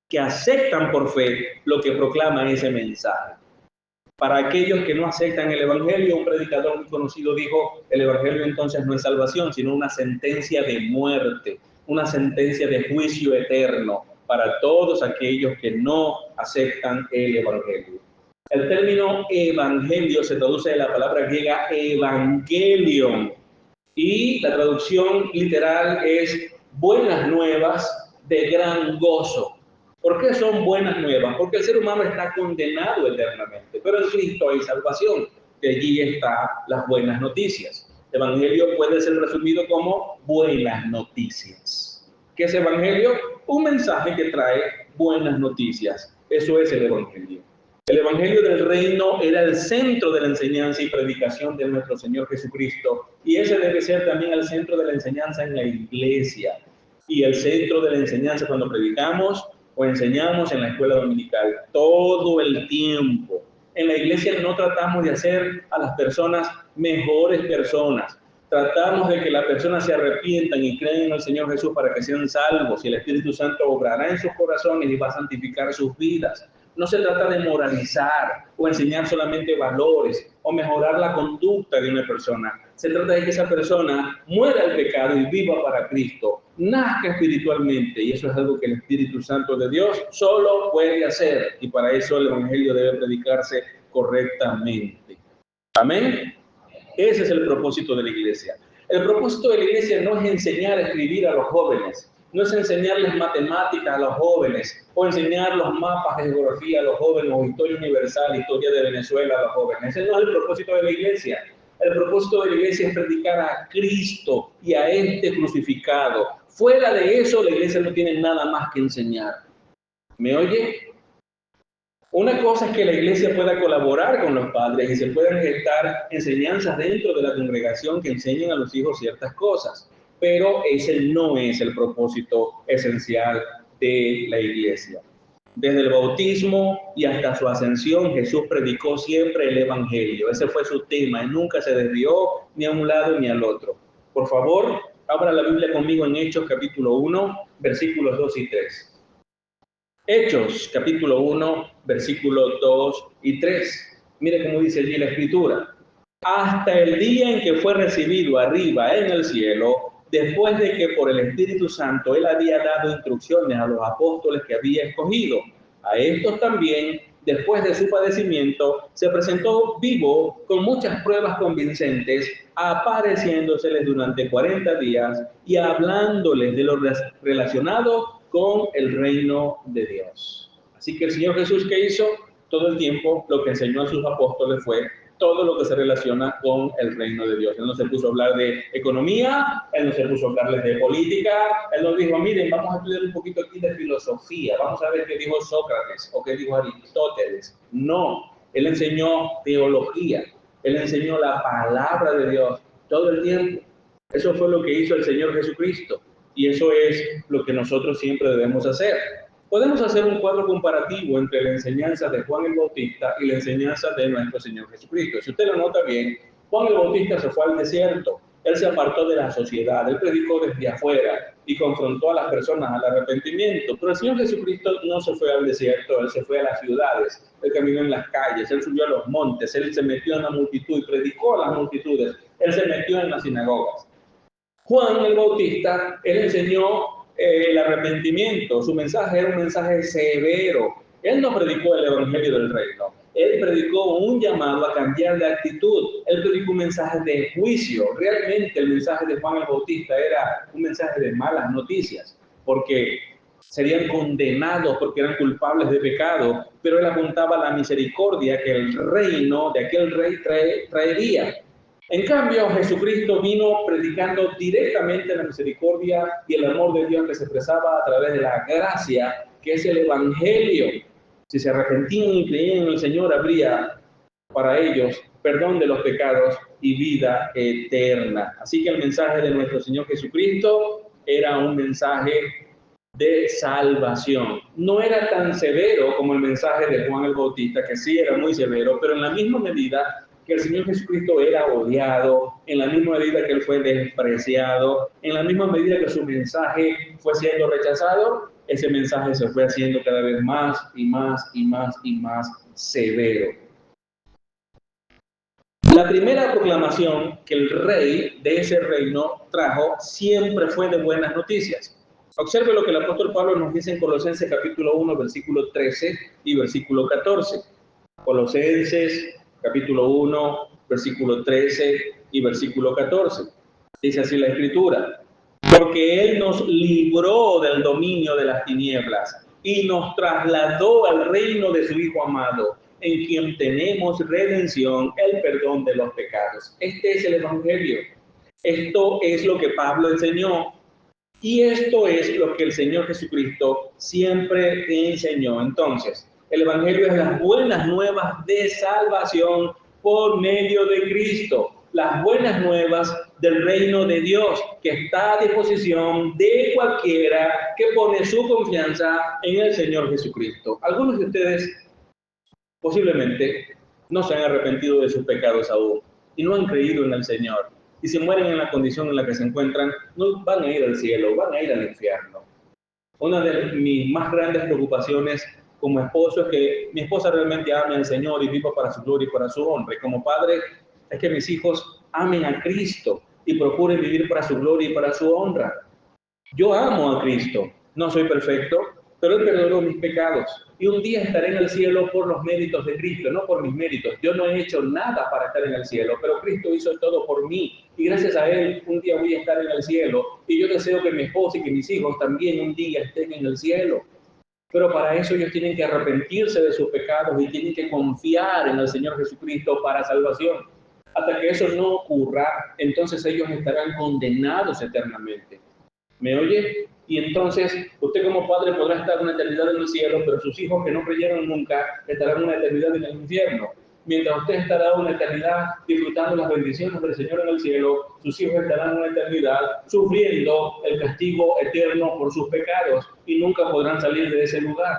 que aceptan por fe lo que proclama ese mensaje. Para aquellos que no aceptan el Evangelio, un predicador muy conocido dijo, el Evangelio entonces no es salvación, sino una sentencia de muerte, una sentencia de juicio eterno para todos aquellos que no aceptan el Evangelio. El término evangelio se traduce de la palabra griega evangelion y la traducción literal es buenas nuevas de gran gozo. ¿Por qué son buenas nuevas? Porque el ser humano está condenado eternamente, pero en Cristo hay salvación. De allí están las buenas noticias. Evangelio puede ser resumido como buenas noticias. ¿Qué es Evangelio? Un mensaje que trae buenas noticias. Eso es el Evangelio. El Evangelio del Reino era el centro de la enseñanza y predicación de nuestro Señor Jesucristo. Y ese debe ser también el centro de la enseñanza en la iglesia. Y el centro de la enseñanza cuando predicamos o enseñamos en la escuela dominical. Todo el tiempo. En la iglesia no tratamos de hacer a las personas mejores personas. Tratamos de que las personas se arrepientan y creen en el Señor Jesús para que sean salvos. Y el Espíritu Santo obrará en sus corazones y va a santificar sus vidas. No se trata de moralizar o enseñar solamente valores o mejorar la conducta de una persona. Se trata de que esa persona muera el pecado y viva para Cristo, nazca espiritualmente, y eso es algo que el Espíritu Santo de Dios solo puede hacer, y para eso el Evangelio debe predicarse correctamente. Amén. Ese es el propósito de la iglesia. El propósito de la iglesia no es enseñar a escribir a los jóvenes, no es enseñarles matemáticas a los jóvenes, o enseñar los mapas de geografía a los jóvenes, o historia universal, historia de Venezuela a los jóvenes. Ese no es el propósito de la iglesia. El propósito de la iglesia es predicar a Cristo y a este crucificado. Fuera de eso, la iglesia no tiene nada más que enseñar. ¿Me oye? Una cosa es que la iglesia pueda colaborar con los padres y se puedan gestar enseñanzas dentro de la congregación que enseñen a los hijos ciertas cosas, pero ese no es el propósito esencial de la iglesia. Desde el bautismo y hasta su ascensión, Jesús predicó siempre el Evangelio. Ese fue su tema y nunca se desvió ni a un lado ni al otro. Por favor, abra la Biblia conmigo en Hechos capítulo 1, versículos 2 y 3. Hechos, capítulo 1, versículos 2 y 3. Mire cómo dice allí la Escritura. Hasta el día en que fue recibido arriba en el cielo, después de que por el Espíritu Santo él había dado instrucciones a los apóstoles que había escogido. A estos también, después de su padecimiento, se presentó vivo con muchas pruebas convincentes, apareciéndoseles durante 40 días y hablándoles de lo relacionado con el reino de Dios. Así que el Señor Jesús, ¿qué hizo? Todo el tiempo lo que enseñó a sus apóstoles fue todo lo que se relaciona con el reino de Dios. Él no se puso a hablar de economía, él no se puso a hablarles de política, él nos dijo, miren, vamos a estudiar un poquito aquí de filosofía, vamos a ver qué dijo Sócrates o qué dijo Aristóteles. No, él enseñó teología, él enseñó la palabra de Dios todo el tiempo. Eso fue lo que hizo el Señor Jesucristo. Y eso es lo que nosotros siempre debemos hacer. Podemos hacer un cuadro comparativo entre la enseñanza de Juan el Bautista y la enseñanza de nuestro Señor Jesucristo. Si usted lo nota bien, Juan el Bautista se fue al desierto Él se apartó de la sociedad, él predicó desde afuera y confrontó a las personas al arrepentimiento. Pero el Señor Jesucristo no se fue al desierto, él se fue a las ciudades, él caminó en las calles, él subió a los montes, él se metió en la multitud y predicó a las multitudes, él se metió en las sinagogas. Juan el Bautista, él enseñó el arrepentimiento, su mensaje era un mensaje severo. Él no predicó el evangelio del reino, él predicó un llamado a cambiar de actitud, él predicó un mensaje de juicio. Realmente el mensaje de Juan el Bautista era un mensaje de malas noticias, porque serían condenados porque eran culpables de pecado, pero él apuntaba a la misericordia que el reino de aquel rey traería. En cambio, Jesucristo vino predicando directamente la misericordia y el amor de Dios que se expresaba a través de la gracia, que es el evangelio. Si se arrepentían y creían en el Señor, habría para ellos perdón de los pecados y vida eterna. Así que el mensaje de nuestro Señor Jesucristo era un mensaje de salvación. No era tan severo como el mensaje de Juan el Bautista, que sí era muy severo, pero en la misma medida que el Señor Jesucristo era odiado, en la misma medida que él fue despreciado, en la misma medida que su mensaje fue siendo rechazado, ese mensaje se fue haciendo cada vez más y más y más y más severo. La primera proclamación que el rey de ese reino trajo siempre fue de buenas noticias. Observe lo que el apóstol Pablo nos dice en Colosenses capítulo 1, versículo 13 y versículo 14. Colosenses capítulo 1, versículo 13 y versículo 14. Dice así la Escritura: porque Él nos libró del dominio de las tinieblas y nos trasladó al reino de su Hijo amado, en quien tenemos redención, el perdón de los pecados. Este es el Evangelio. Esto es lo que Pablo enseñó. Y esto es lo que el Señor Jesucristo siempre enseñó. Entonces, el Evangelio es las buenas nuevas de salvación por medio de Cristo. Las buenas nuevas del reino de Dios, que está a disposición de cualquiera que pone su confianza en el Señor Jesucristo. Algunos de ustedes posiblemente no se han arrepentido de sus pecados aún y no han creído en el Señor. Y si mueren en la condición en la que se encuentran, no van a ir al cielo, van a ir al infierno. Una de mis más grandes preocupaciones como esposo es que mi esposa realmente ame al Señor y viva para su gloria y para su honra. Y como padre, es que mis hijos amen a Cristo y procuren vivir para su gloria y para su honra. Yo amo a Cristo, no soy perfecto, pero Él perdonó mis pecados. Y un día estaré en el cielo por los méritos de Cristo, no por mis méritos. Yo no he hecho nada para estar en el cielo, pero Cristo hizo todo por mí. Y gracias a Él, un día voy a estar en el cielo. Y yo deseo que mi esposa y que mis hijos también un día estén en el cielo. Pero para eso ellos tienen que arrepentirse de sus pecados y tienen que confiar en el Señor Jesucristo para salvación. Hasta que eso no ocurra, entonces ellos estarán condenados eternamente. ¿Me oye? Y entonces usted como padre podrá estar una eternidad en el cielo, pero sus hijos que no creyeron nunca estarán una eternidad en el infierno. Mientras usted estará una eternidad disfrutando las bendiciones del Señor en el cielo, sus hijos estarán una eternidad sufriendo el castigo eterno por sus pecados y nunca podrán salir de ese lugar.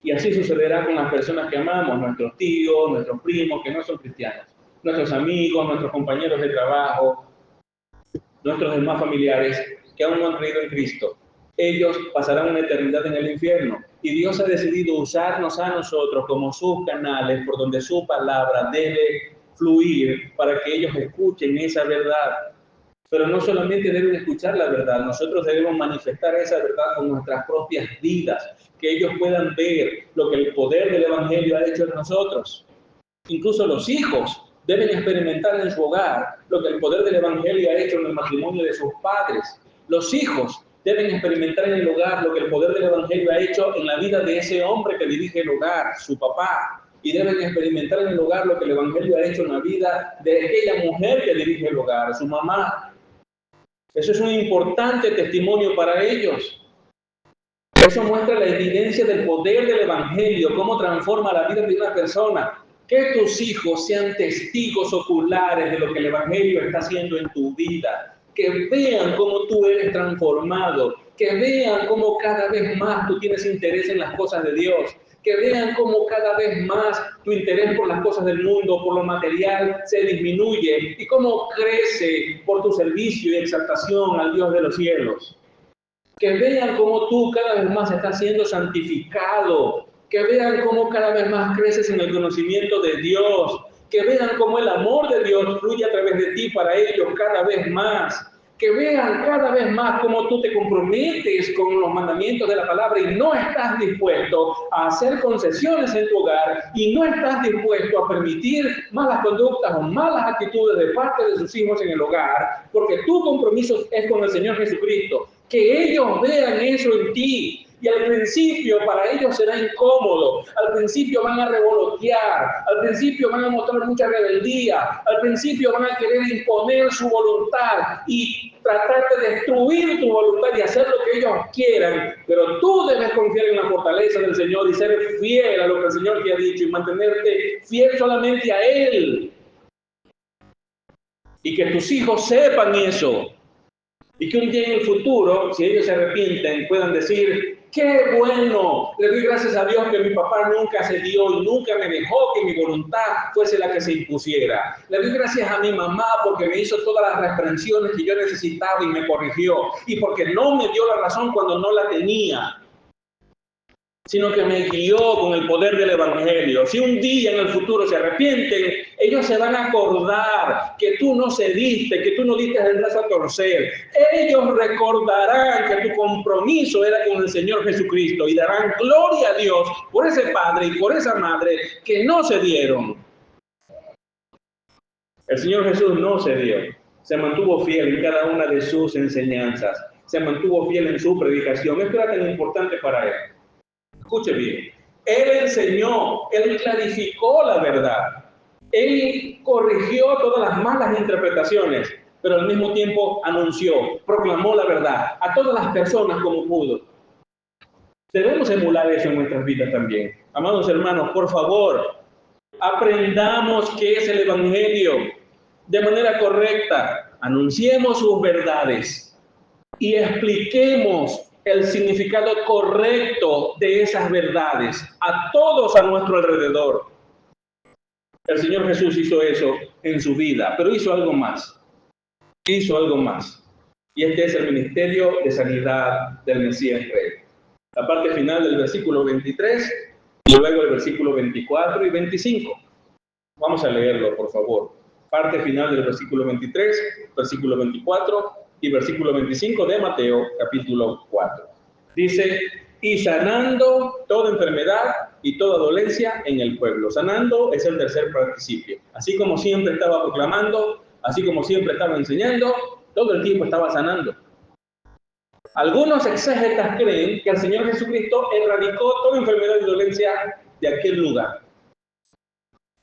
Y así sucederá con las personas que amamos, nuestros tíos, nuestros primos que no son cristianos, nuestros amigos, nuestros compañeros de trabajo, nuestros demás familiares que aún no han creído en Cristo. Ellos pasarán una eternidad en el infierno y Dios ha decidido usarnos a nosotros como sus canales por donde su palabra debe fluir para que ellos escuchen esa verdad. Pero no solamente deben escuchar la verdad, nosotros debemos manifestar esa verdad con nuestras propias vidas, que ellos puedan ver lo que el poder del Evangelio ha hecho en nosotros. Incluso los hijos deben experimentar en su hogar lo que el poder del Evangelio ha hecho en el matrimonio de sus padres. Los hijos deben experimentar en el hogar lo que el poder del Evangelio ha hecho en la vida de ese hombre que dirige el hogar, su papá. Y deben experimentar en el hogar lo que el Evangelio ha hecho en la vida de aquella mujer que dirige el hogar, su mamá. Eso es un importante testimonio para ellos. Eso muestra la evidencia del poder del Evangelio, cómo transforma la vida de una persona. Que tus hijos sean testigos oculares de lo que el Evangelio está haciendo en tu vida. Que vean cómo tú eres transformado. Que vean cómo cada vez más tú tienes interés en las cosas de Dios. que vean cómo cada vez más tu interés por las cosas del mundo, por lo material, se disminuye y cómo crece por tu servicio y exaltación al Dios de los cielos. Que vean cómo tú cada vez más estás siendo santificado, que vean cómo cada vez más creces en el conocimiento de Dios, que vean cómo el amor de Dios fluye a través de ti para ellos cada vez más, que vean cada vez más cómo tú te comprometes con los mandamientos de la palabra y no estás dispuesto a hacer concesiones en tu hogar y no estás dispuesto a permitir malas conductas o malas actitudes de parte de sus hijos en el hogar, porque tu compromiso es con el Señor Jesucristo. Que ellos vean eso en ti. Y al principio para ellos será incómodo, al principio van a revolotear, al principio van a mostrar mucha rebeldía, al principio van a querer imponer su voluntad y tratar de destruir tu voluntad y hacer lo que ellos quieran, pero tú debes confiar en la fortaleza del Señor y ser fiel a lo que el Señor te ha dicho y mantenerte fiel solamente a Él. Y que tus hijos sepan eso. Y que un día en el futuro, si ellos se arrepienten, puedan decir, ¡qué bueno! Le doy gracias a Dios que mi papá nunca cedió y nunca me dejó que mi voluntad fuese la que se impusiera. Le doy gracias a mi mamá porque me hizo todas las reprensiones que yo necesitaba y me corrigió. Y porque no me dio la razón cuando no la tenía, sino que me guió con el poder del Evangelio. Si un día en el futuro se arrepienten, ellos se van a acordar que tú no cediste, que tú no diste el brazo a torcer. Ellos recordarán que tu compromiso era con el Señor Jesucristo y darán gloria a Dios por ese padre y por esa madre que no cedieron. El Señor Jesús no cedió, se mantuvo fiel en cada una de sus enseñanzas, se mantuvo fiel en su predicación. Esto era tan importante para él. Escuche bien, Él enseñó, Él clarificó la verdad, Él corrigió todas las malas interpretaciones, pero al mismo tiempo anunció, proclamó la verdad a todas las personas como pudo. Debemos emular eso en nuestras vidas también. Amados hermanos, por favor, aprendamos qué es el Evangelio de manera correcta, anunciemos sus verdades y expliquemos el significado correcto de esas verdades a todos a nuestro alrededor. El Señor Jesús hizo eso en su vida, pero hizo algo más. Hizo algo más. Y este es el ministerio de sanidad del Mesías Rey. La parte final del versículo 23 y luego el versículo 24 y 25. Vamos a leerlo, por favor. Parte final del versículo 23, versículo 24 y versículo 25 de Mateo, capítulo 4. Dice, y sanando toda enfermedad y toda dolencia en el pueblo. Sanando es el tercer participio. Así como siempre estaba proclamando, así como siempre estaba enseñando, todo el tiempo estaba sanando. Algunos exégetas creen que el Señor Jesucristo erradicó toda enfermedad y dolencia de aquel lugar,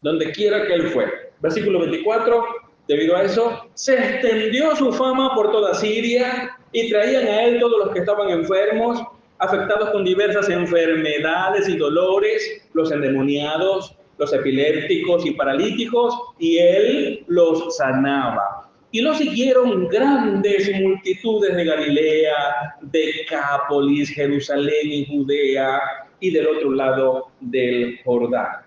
donde quiera que Él fue. Versículo 24, debido a eso, se extendió su fama por toda Siria y traían a Él todos los que estaban enfermos, afectados con diversas enfermedades y dolores, los endemoniados, los epilépticos y paralíticos, y Él los sanaba. Y lo siguieron grandes multitudes de Galilea, Decápolis, Jerusalén y Judea, y del otro lado del Jordán.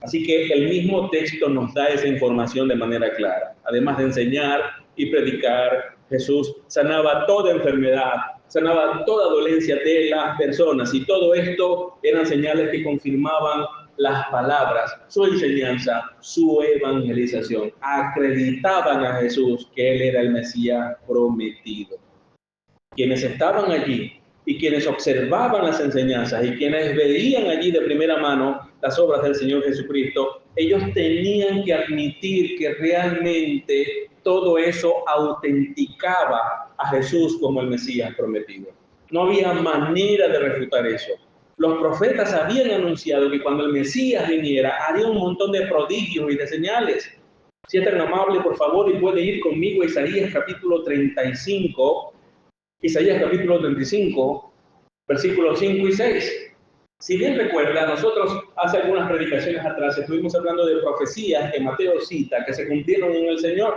Así que el mismo texto nos da esa información de manera clara. Además de enseñar y predicar, Jesús sanaba toda enfermedad, sanaba toda dolencia de las personas, y todo esto eran señales que confirmaban las palabras, su enseñanza, su evangelización. Acreditaban a Jesús que Él era el Mesías prometido. Quienes estaban allí y quienes observaban las enseñanzas y quienes veían allí de primera mano las obras del Señor Jesucristo, ellos tenían que admitir que realmente todo eso autenticaba a Jesús como el Mesías prometido. No había manera de refutar eso. Los profetas habían anunciado que cuando el Mesías viniera haría un montón de prodigios y de señales. Si es tan amable, por favor, y puede ir conmigo a Isaías capítulo 35, Isaías capítulo 35, versículos 5 y 6. Si bien recuerda, nosotros hace algunas predicaciones atrás estuvimos hablando de profecías que Mateo cita, que se cumplieron en el Señor.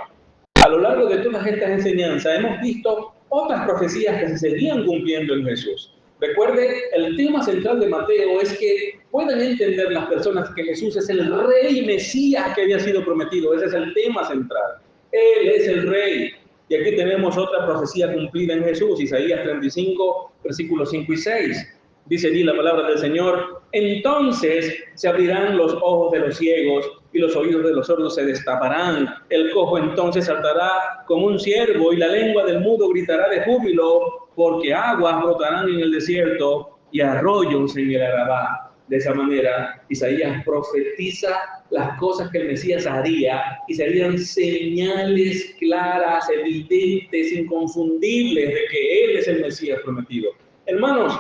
A lo largo de todas estas enseñanzas hemos visto otras profecías que se seguían cumpliendo en Jesús. Recuerde, el tema central de Mateo es que puedan entender las personas que Jesús es el Rey Mesías que había sido prometido. Ese es el tema central. Él es el Rey. Y aquí tenemos otra profecía cumplida en Jesús, Isaías 35, versículos 5 y 6. Dice allí la palabra del Señor: entonces se abrirán los ojos de los ciegos y los oídos de los sordos se destaparán. El cojo entonces saltará como un ciervo y la lengua del mudo gritará de júbilo, porque aguas brotarán en el desierto y arroyos en el Arabá. De esa manera, Isaías profetiza las cosas que el Mesías haría y serían señales claras, evidentes, inconfundibles de que Él es el Mesías prometido. Hermanos,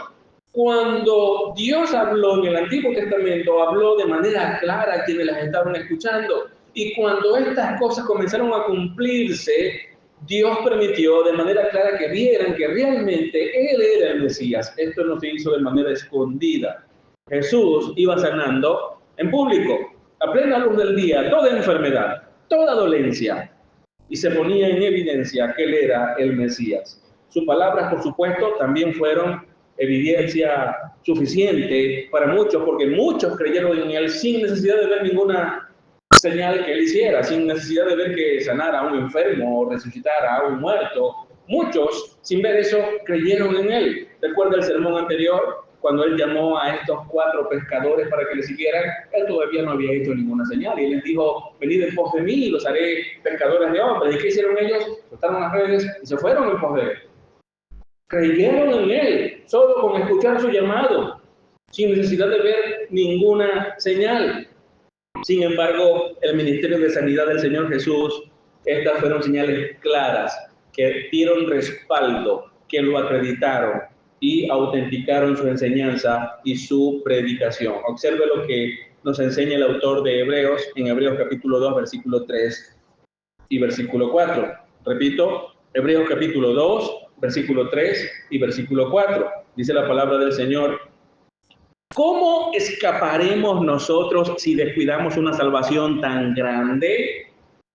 cuando Dios habló en el Antiguo Testamento, habló de manera clara a quienes las estaban escuchando. Y cuando estas cosas comenzaron a cumplirse, Dios permitió de manera clara que vieran que realmente Él era el Mesías. Esto no se hizo de manera escondida. Jesús iba sanando en público, a plena luz del día, toda enfermedad, toda dolencia, y se ponía en evidencia que Él era el Mesías. Sus palabras, por supuesto, también fueron evidencia suficiente para muchos, porque muchos creyeron en Él sin necesidad de ver ninguna señal que Él hiciera, sin necesidad de ver que sanara a un enfermo o resucitara a un muerto. Muchos, sin ver eso, creyeron en Él. Recuerda el sermón anterior, cuando Él llamó a estos 4 pescadores para que le siguieran. Él todavía no había hecho ninguna señal y Él les dijo: venid en pos de mí y los haré pescadores de hombres. ¿Y qué hicieron ellos? Soltaron las redes y se fueron en pos de Él. Creyeron en Él solo con escuchar su llamado, sin necesidad de ver ninguna señal. Sin embargo, el ministerio de sanidad del Señor Jesús, estas fueron señales claras que dieron respaldo, que lo acreditaron y autenticaron su enseñanza y su predicación. Observe lo que nos enseña el autor de Hebreos en Hebreos capítulo 2, versículo 3 y versículo 4. Repito, Hebreos capítulo 2, versículo 3 y versículo 4. Dice la palabra del Señor: ¿cómo escaparemos nosotros si descuidamos una salvación tan grande,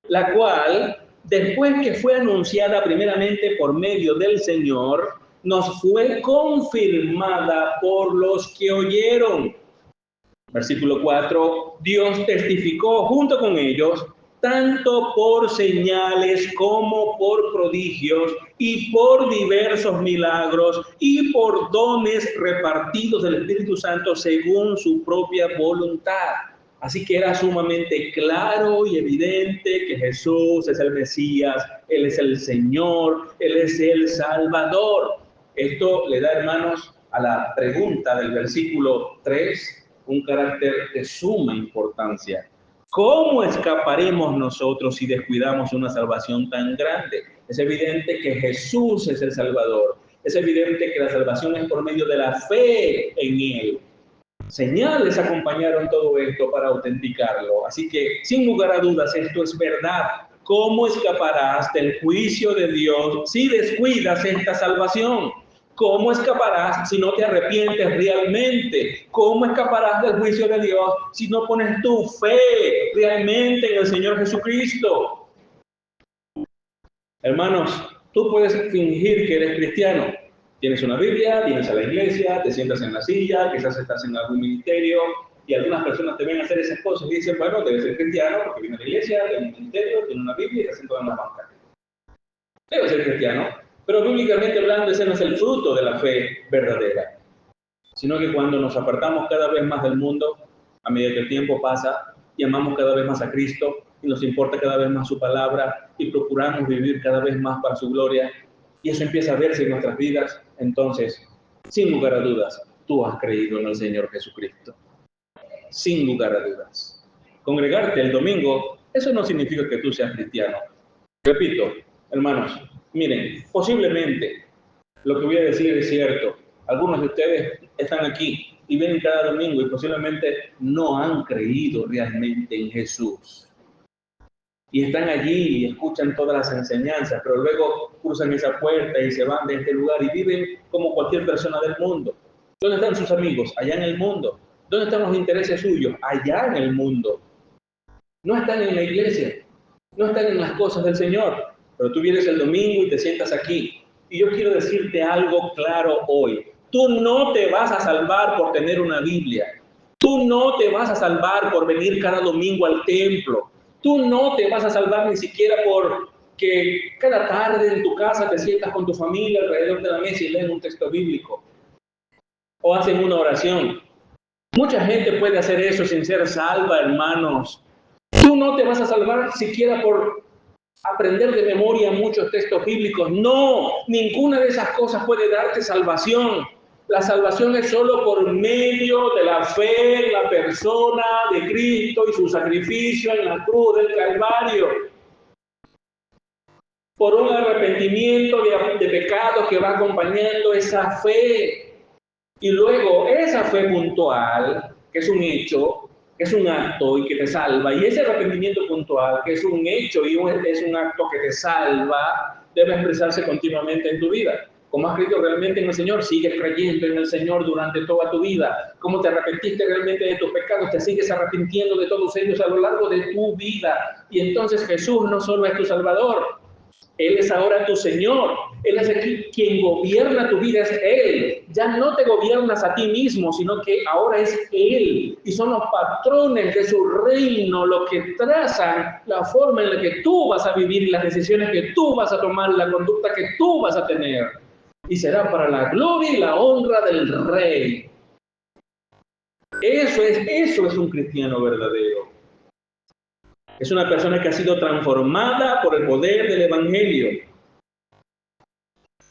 la cual, después que fue anunciada primeramente por medio del Señor, nos fue confirmada por los que oyeron? Versículo 4, Dios testificó junto con ellos, tanto por señales como por prodigios y por diversos milagros y por dones repartidos del Espíritu Santo según su propia voluntad. Así que era sumamente claro y evidente que Jesús es el Mesías, Él es el Señor, Él es el Salvador. Esto le da, hermanos, a la pregunta del versículo 3 un carácter de suma importancia. ¿Cómo escaparemos nosotros si descuidamos una salvación tan grande? Es evidente que Jesús es el Salvador. Es evidente que la salvación es por medio de la fe en Él. Señales acompañaron todo esto para autenticarlo. Así que, sin lugar a dudas, esto es verdad. ¿Cómo escaparás del juicio de Dios si descuidas esta salvación? ¿Cómo escaparás si no te arrepientes realmente? ¿Cómo escaparás del juicio de Dios si no pones tu fe realmente en el Señor Jesucristo? Hermanos, tú puedes fingir que eres cristiano. Tienes una Biblia, vienes a la iglesia, te sientas en la silla, quizás estás en algún ministerio y algunas personas te ven hacer esas cosas y dicen: bueno, debe ser cristiano porque viene a la iglesia, tiene un ministerio, tiene una Biblia y está sentado en la banca. Debe ser cristiano. Pero bíblicamente hablando, ese no es el fruto de la fe verdadera, sino que cuando nos apartamos cada vez más del mundo, a medida que el tiempo pasa, y amamos cada vez más a Cristo, y nos importa cada vez más su palabra, y procuramos vivir cada vez más para su gloria, y eso empieza a verse en nuestras vidas, entonces, sin lugar a dudas, tú has creído en el Señor Jesucristo. Sin lugar a dudas. Congregarte el domingo, eso no significa que tú seas cristiano. Repito, hermanos, miren, posiblemente lo que voy a decir es cierto. Algunos de ustedes están aquí y vienen cada domingo y posiblemente no han creído realmente en Jesús. Y están allí y escuchan todas las enseñanzas, pero luego cruzan esa puerta y se van de este lugar y viven como cualquier persona del mundo. ¿Dónde están sus amigos? Allá en el mundo. ¿Dónde están los intereses suyos? Allá en el mundo. No están en la iglesia, no están en las cosas del Señor. Pero tú vienes el domingo y te sientas aquí. Y yo quiero decirte algo claro hoy. Tú no te vas a salvar por tener una Biblia. Tú no te vas a salvar por venir cada domingo al templo. Tú no te vas a salvar ni siquiera por que cada tarde en tu casa te sientas con tu familia alrededor de la mesa y lees un texto bíblico o hacen una oración. Mucha gente puede hacer eso sin ser salva, hermanos. Tú no te vas a salvar siquiera por aprender de memoria muchos textos bíblicos. No, ninguna de esas cosas puede darte salvación. La salvación es solo por medio de la fe en la persona de Cristo y su sacrificio en la cruz del Calvario. Por un arrepentimiento de pecados que va acompañando esa fe. Y luego esa fe puntual, que es un hecho, que es un acto y que te salva, y ese arrepentimiento puntual, que es un hecho y es un acto que te salva, debe expresarse continuamente en tu vida. ¿Cómo has creído realmente en el Señor? Sigues creyendo en el Señor durante toda tu vida. ¿Cómo te arrepentiste realmente de tus pecados? Te sigues arrepintiendo de todos ellos a lo largo de tu vida. Y entonces Jesús no solo es tu Salvador, Él es ahora tu Señor. Él es aquí quien gobierna tu vida, es Él. Ya no te gobiernas a ti mismo, sino que ahora es Él. Y son los patrones de su reino los que trazan la forma en la que tú vas a vivir y las decisiones que tú vas a tomar, la conducta que tú vas a tener. Y será para la gloria y la honra del Rey. Eso es un cristiano verdadero. Es una persona que ha sido transformada por el poder del Evangelio.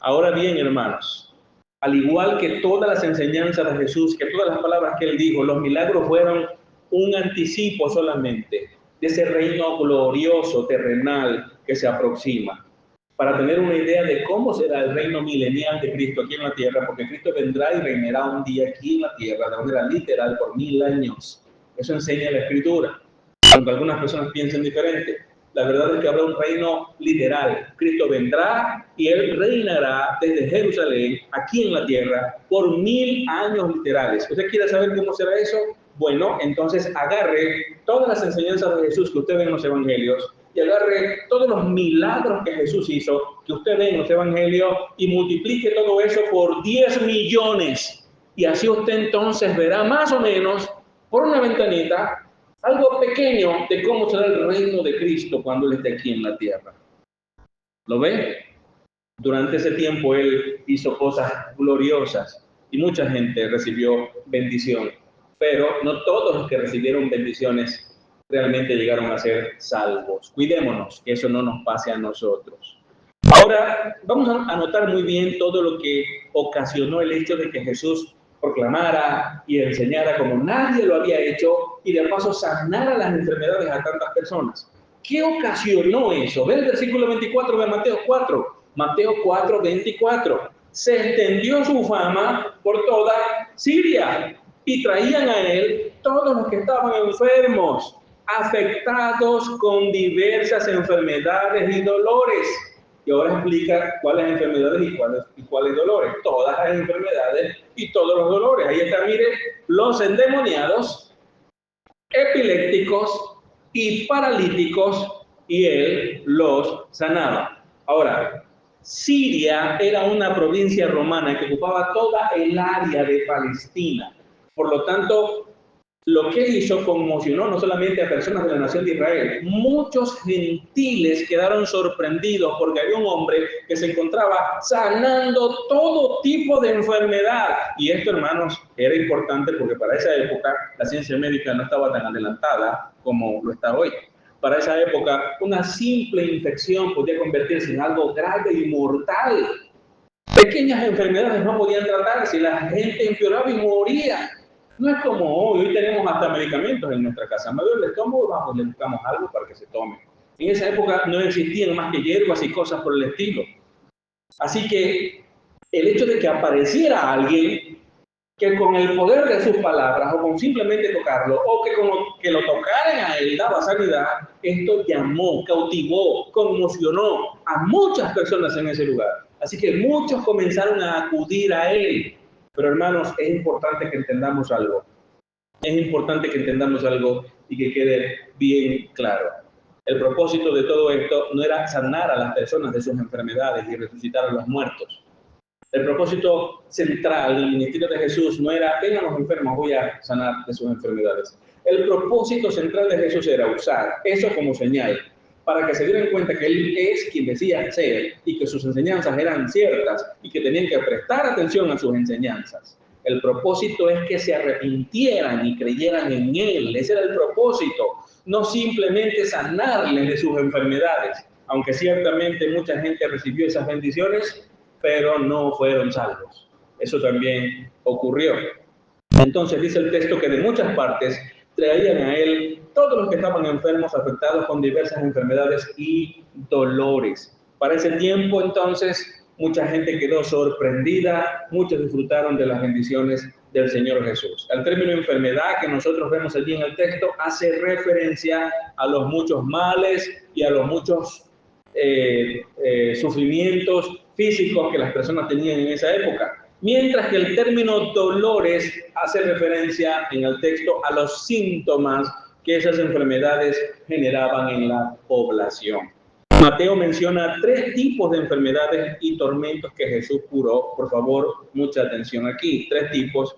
Ahora bien, hermanos, al igual que todas las enseñanzas de Jesús, que todas las palabras que Él dijo, los milagros fueron un anticipo solamente de ese reino glorioso, terrenal, que se aproxima. Para tener una idea de cómo será el reino milenial de Cristo aquí en la tierra, porque Cristo vendrá y reinará un día aquí en la tierra, de manera literal, por 1000 años. Eso enseña la Escritura, aunque algunas personas piensen diferente. La verdad es que habrá un reino literal. Cristo vendrá y Él reinará desde Jerusalén, aquí en la tierra, por 1000 años literales. ¿Usted quiere saber cómo será eso? Bueno, entonces agarre todas las enseñanzas de Jesús que usted ve en los evangelios y agarre todos los milagros que Jesús hizo, que usted ve en los evangelios, y multiplique todo eso por 10 millones. Y así usted entonces verá más o menos, por una ventanita, algo pequeño de cómo será el reino de Cristo cuando Él esté aquí en la tierra. ¿Lo ve? Durante ese tiempo Él hizo cosas gloriosas y mucha gente recibió bendición, pero no todos los que recibieron bendiciones realmente llegaron a ser salvos. Cuidémonos que eso no nos pase a nosotros. Ahora vamos a anotar muy bien todo lo que ocasionó el hecho de que Jesús proclamara y enseñara como nadie lo había hecho y de paso sanara las enfermedades a tantas personas. ¿Qué ocasionó eso? Ve el versículo 24 de Mateo 4. Mateo 4, 24. Se extendió su fama por toda Siria y traían a Él todos los que estaban enfermos, afectados con diversas enfermedades y dolores. Y ahora explica cuáles enfermedades y cuáles dolores. Todas las enfermedades y todos los dolores. Ahí está, mire, los endemoniados, epilépticos y paralíticos, y Él los sanaba. Ahora, Siria era una provincia romana que ocupaba toda el área de Palestina. Por lo tanto, lo que hizo conmocionó no solamente a personas de la nación de Israel. Muchos gentiles quedaron sorprendidos porque había un hombre que se encontraba sanando todo tipo de enfermedad. Y esto, hermanos, era importante porque para esa época la ciencia médica no estaba tan adelantada como lo está hoy. Para esa época, una simple infección podía convertirse en algo grave y mortal. Pequeñas enfermedades no podían tratarse y la gente empeoraba y moría. No es como hoy tenemos hasta medicamentos en nuestra casa. Me duele el estómago, vamos, le buscamos algo para que se tome. En esa época no existían más que hierbas y cosas por el estilo. Así que el hecho de que apareciera alguien que con el poder de sus palabras o con simplemente tocarlo o que con que lo tocaran a él daba sanidad, esto llamó, cautivó, conmocionó a muchas personas en ese lugar. Así que muchos comenzaron a acudir a él. Pero hermanos, es importante que entendamos algo. Es importante que entendamos algo y que quede bien claro. El propósito de todo esto no era sanar a las personas de sus enfermedades y resucitar a los muertos. El propósito central del ministerio de Jesús no era, vengan los enfermos, voy a sanar de sus enfermedades. El propósito central de Jesús era usar eso como señal para que se dieran cuenta que Él es quien decía ser y que sus enseñanzas eran ciertas y que tenían que prestar atención a sus enseñanzas. El propósito es que se arrepintieran y creyeran en Él. Ese era el propósito, no simplemente sanarles de sus enfermedades, aunque ciertamente mucha gente recibió esas bendiciones, pero no fueron salvos. Eso también ocurrió. Entonces dice el texto que de muchas partes traían a él todos los que estaban enfermos, afectados con diversas enfermedades y dolores. Para ese tiempo entonces mucha gente quedó sorprendida, muchos disfrutaron de las bendiciones del Señor Jesús. El término enfermedad que nosotros vemos allí en el texto hace referencia a los muchos males y a los muchos sufrimientos físicos que las personas tenían en esa época. Mientras que el término dolores hace referencia en el texto a los síntomas que esas enfermedades generaban en la población. Mateo menciona 3 tipos de enfermedades y tormentos que Jesús curó. Por favor, mucha atención aquí. 3 tipos.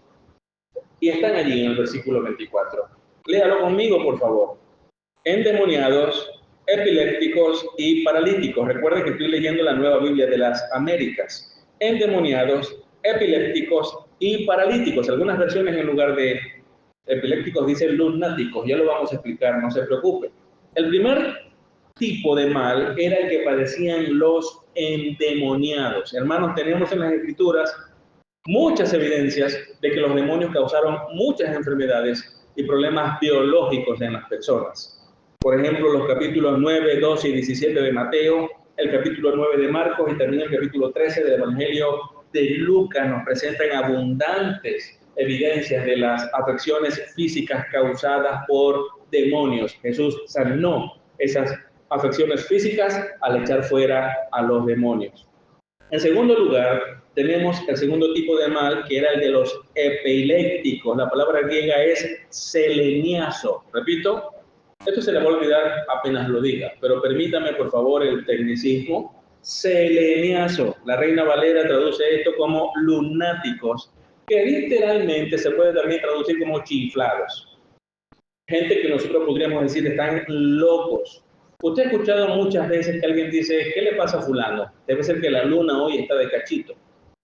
Y están allí en el versículo 24. Léalo conmigo, por favor. Endemoniados, epilépticos y paralíticos. Recuerden que estoy leyendo la Nueva Biblia de las Américas. Endemoniados, epilépticos y paralíticos. Algunas versiones en lugar de epilépticos dicen lunáticos. Ya lo vamos a explicar, no se preocupe. El primer tipo de mal era el que padecían los endemoniados. Hermanos, tenemos en las Escrituras muchas evidencias de que los demonios causaron muchas enfermedades y problemas biológicos en las personas. Por ejemplo, los capítulos 9, 12 y 17 de Mateo, el capítulo 9 de Marcos y también el capítulo 13 del Evangelio de Lucas nos presentan abundantes evidencias de las afecciones físicas causadas por demonios. Jesús sanó esas afecciones físicas al echar fuera a los demonios. En segundo lugar, tenemos el segundo tipo de mal, que era el de los epilépticos. La palabra griega es seleniazo. Repito, esto se le va a olvidar apenas lo diga, pero permítame por favor el tecnicismo. Seleniazo. La Reina Valera traduce esto como lunáticos, que literalmente se puede también traducir como chiflados. Gente que nosotros podríamos decir están locos. Usted ha escuchado muchas veces que alguien dice, ¿qué le pasa a fulano? Debe ser que la luna hoy está de cachito.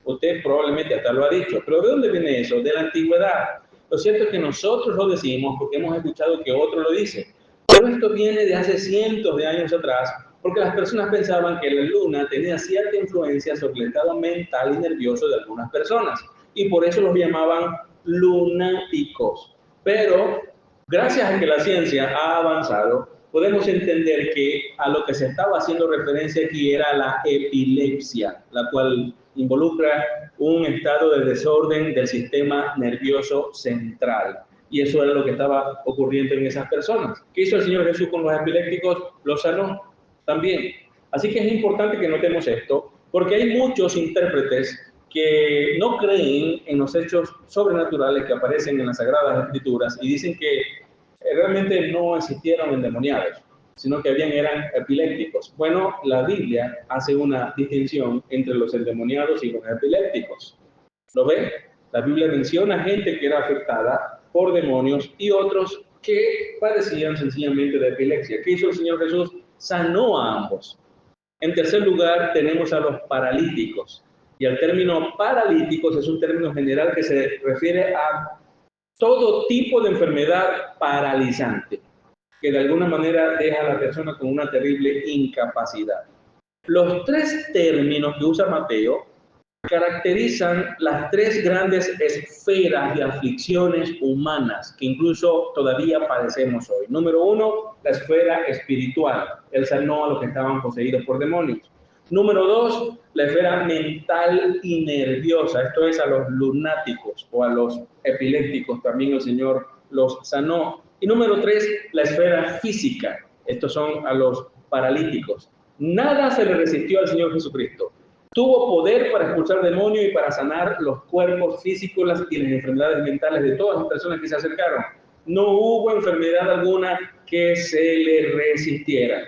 Usted probablemente hasta lo ha dicho. ¿Pero de dónde viene eso? De la antigüedad. Lo cierto es que nosotros lo decimos porque hemos escuchado que otro lo dice. Pero esto viene de hace cientos de años atrás, porque las personas pensaban que la luna tenía cierta influencia sobre el estado mental y nervioso de algunas personas. Y por eso los llamaban lunáticos. Pero gracias a que la ciencia ha avanzado, podemos entender que a lo que se estaba haciendo referencia aquí era la epilepsia, la cual involucra un estado de desorden del sistema nervioso central. Y eso era lo que estaba ocurriendo en esas personas. ¿Qué hizo el Señor Jesús con los epilépticos? Los sanó también. Así que es importante que notemos esto, porque hay muchos intérpretes que no creen en los hechos sobrenaturales que aparecen en las Sagradas Escrituras y dicen que realmente no existieron endemoniados, sino que eran epilépticos. Bueno, la Biblia hace una distinción entre los endemoniados y los epilépticos. ¿Lo ven? La Biblia menciona gente que era afectada por demonios y otros que padecían sencillamente de epilepsia. ¿Qué hizo el Señor Jesús? Sanó a ambos. En tercer lugar, tenemos a los paralíticos. Y el término paralíticos es un término general que se refiere a todo tipo de enfermedad paralizante, que de alguna manera deja a la persona con una terrible incapacidad. Los 3 términos que usa Mateo caracterizan las 3 grandes esferas de aflicciones humanas que incluso todavía padecemos hoy. Número 1, la esfera espiritual. Él sanó a los que estaban poseídos por demonios. Número 2, la esfera mental y nerviosa. Esto es a los lunáticos o a los epilépticos. También el Señor los sanó. Y número 3, la esfera física. Estos son a los paralíticos. Nada se le resistió al Señor Jesucristo. Tuvo poder para expulsar demonios y para sanar los cuerpos físicos y las enfermedades mentales de todas las personas que se acercaron. No hubo enfermedad alguna que se le resistiera.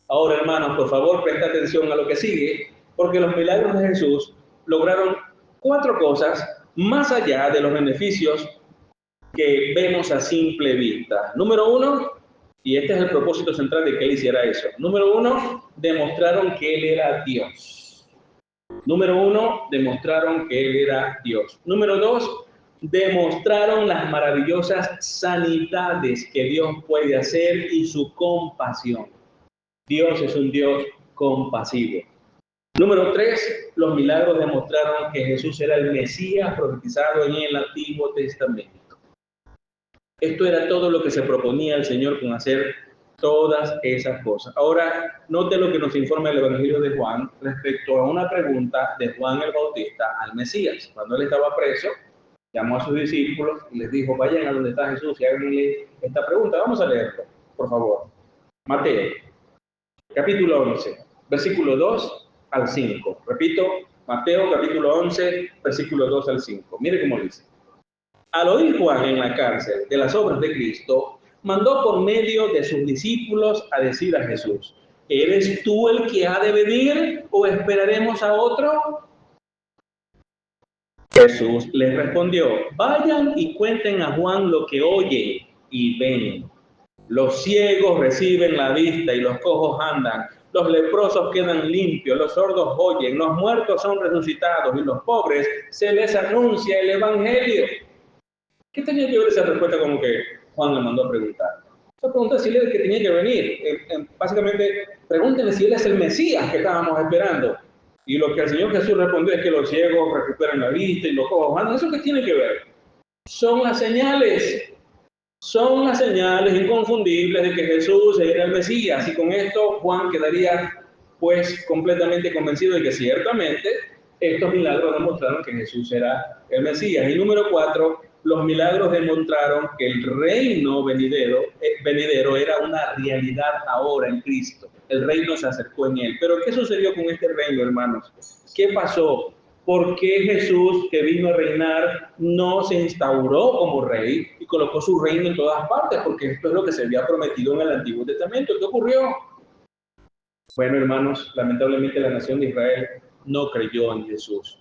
Ahora, hermanos, por favor, presta atención a lo que sigue, porque los milagros de Jesús lograron 4 cosas más allá de los beneficios que vemos a simple vista. Número 1, y este es el propósito central de que él hiciera eso. Número 1, demostraron que él era Dios. Número 1, demostraron que él era Dios. Número 2, demostraron las maravillosas sanidades que Dios puede hacer y su compasión. Dios es un Dios compasivo. Número 3, los milagros demostraron que Jesús era el Mesías profetizado en el Antiguo Testamento. Esto era todo lo que se proponía el Señor con hacer todas esas cosas. Ahora, note lo que nos informa el Evangelio de Juan respecto a una pregunta de Juan el Bautista al Mesías. Cuando él estaba preso, llamó a sus discípulos y les dijo, vayan a donde está Jesús y háganle esta pregunta. Vamos a leerlo, por favor. Mateo, capítulo 11, versículo 2 al 5. Repito, Mateo, capítulo 11, versículo 2 al 5. Mire cómo dice. Al oír Juan en la cárcel de las obras de Cristo, mandó por medio de sus discípulos a decir a Jesús, ¿eres tú el que ha de venir o esperaremos a otro? Jesús les respondió, vayan y cuenten a Juan lo que oyen y ven. Los ciegos reciben la vista y los cojos andan, los leprosos quedan limpios, los sordos oyen, los muertos son resucitados y los pobres se les anuncia el evangelio. ¿Qué tenía que ver esa respuesta como que Juan le mandó a preguntar? Esa pregunta es si él es el que tenía que venir. Básicamente, pregúntenle si él es el Mesías que estábamos esperando. Y lo que el Señor Jesús respondió es que los ciegos recuperan la vista y los cojos andan. ¿Eso qué tiene que ver? Son las señales inconfundibles de que Jesús era el Mesías. Y con esto Juan quedaría pues completamente convencido de que ciertamente estos milagros demostraron que Jesús era el Mesías. Y número 4, los milagros demostraron que el reino venidero era una realidad ahora en Cristo. El reino se acercó en él. Pero ¿qué sucedió con este reino, hermanos? ¿Qué pasó? ¿Por qué Jesús, que vino a reinar, no se instauró como rey y colocó su reino en todas partes? Porque esto es lo que se había prometido en el Antiguo Testamento. ¿Qué ocurrió? Bueno, hermanos, lamentablemente la nación de Israel no creyó en Jesús,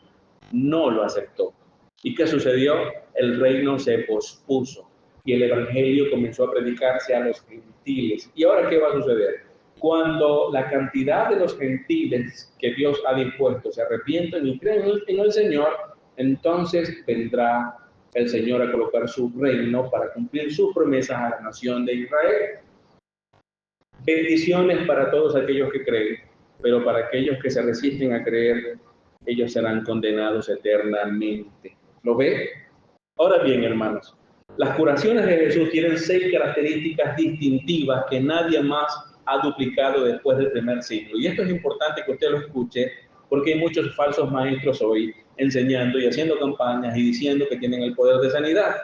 no lo aceptó. ¿Y qué sucedió? El reino se pospuso y el evangelio comenzó a predicarse a los gentiles. ¿Y ahora qué va a suceder? Cuando la cantidad de los gentiles que Dios ha dispuesto se arrepienten y creen en el Señor, entonces vendrá el Señor a colocar su reino para cumplir sus promesas a la nación de Israel. Bendiciones para todos aquellos que creen, pero para aquellos que se resisten a creer, ellos serán condenados eternamente. ¿Lo ve? Ahora bien, hermanos, las curaciones de Jesús tienen 6 características distintivas que nadie más ha duplicado después del primer siglo. Y esto es importante que usted lo escuche, porque hay muchos falsos maestros hoy enseñando y haciendo campañas y diciendo que tienen el poder de sanidad.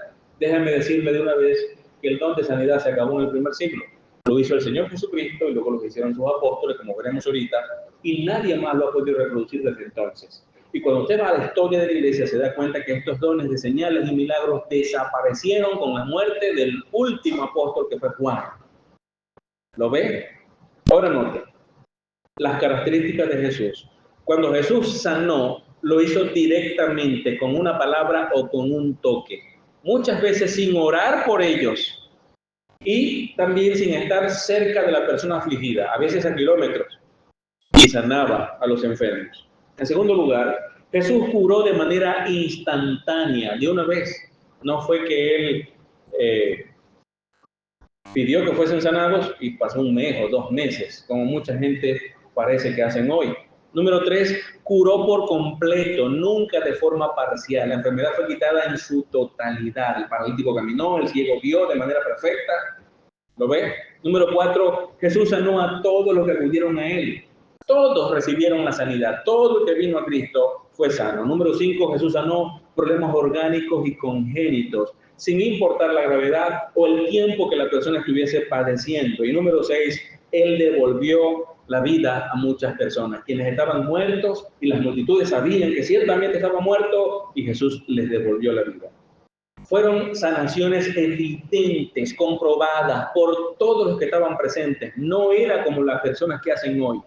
Déjame decirle de una vez que el don de sanidad se acabó en el primer siglo. Lo hizo el Señor Jesucristo y luego lo hicieron sus apóstoles, como veremos ahorita, y nadie más lo ha podido reproducir desde entonces. Y cuando usted va a la historia de la iglesia, se da cuenta que estos dones de señales y milagros desaparecieron con la muerte del último apóstol, que fue Juan. ¿Lo ve? Ahora note las características de Jesús. Cuando Jesús sanó, lo hizo directamente con una palabra o con un toque. Muchas veces sin orar por ellos. Y también sin estar cerca de la persona afligida, a veces a kilómetros, y sanaba a los enfermos. En segundo lugar, Jesús curó de manera instantánea, de una vez. No fue que él pidió que fuesen sanados y pasó un mes o 2 meses, como mucha gente parece que hacen hoy. Número 3, curó por completo, nunca de forma parcial. La enfermedad fue quitada en su totalidad. El paralítico caminó, el ciego vio de manera perfecta. ¿Lo ve? Número 4, Jesús sanó a todos los que acudieron a él. Todos recibieron la sanidad. Todo el que vino a Cristo fue sano. Número 5, Jesús sanó problemas orgánicos y congénitos, sin importar la gravedad o el tiempo que la persona estuviese padeciendo. Y número 6, Él devolvió la vida a muchas personas, quienes estaban muertos y las multitudes sabían que ciertamente estaba muerto y Jesús les devolvió la vida. Fueron sanaciones evidentes, comprobadas por todos los que estaban presentes. No era como las personas que hacen hoy.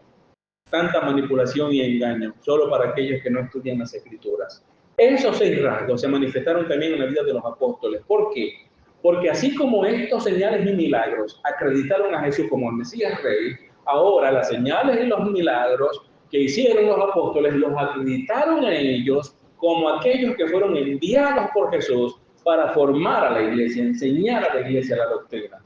tanta manipulación y engaño, solo para aquellos que no estudian las Escrituras. Esos 6 rasgos se manifestaron también en la vida de los apóstoles. ¿Por qué? Porque así como estos señales y milagros acreditaron a Jesús como el Mesías Rey, ahora las señales y los milagros que hicieron los apóstoles los acreditaron a ellos como aquellos que fueron enviados por Jesús para formar a la iglesia, enseñar a la iglesia la doctrina.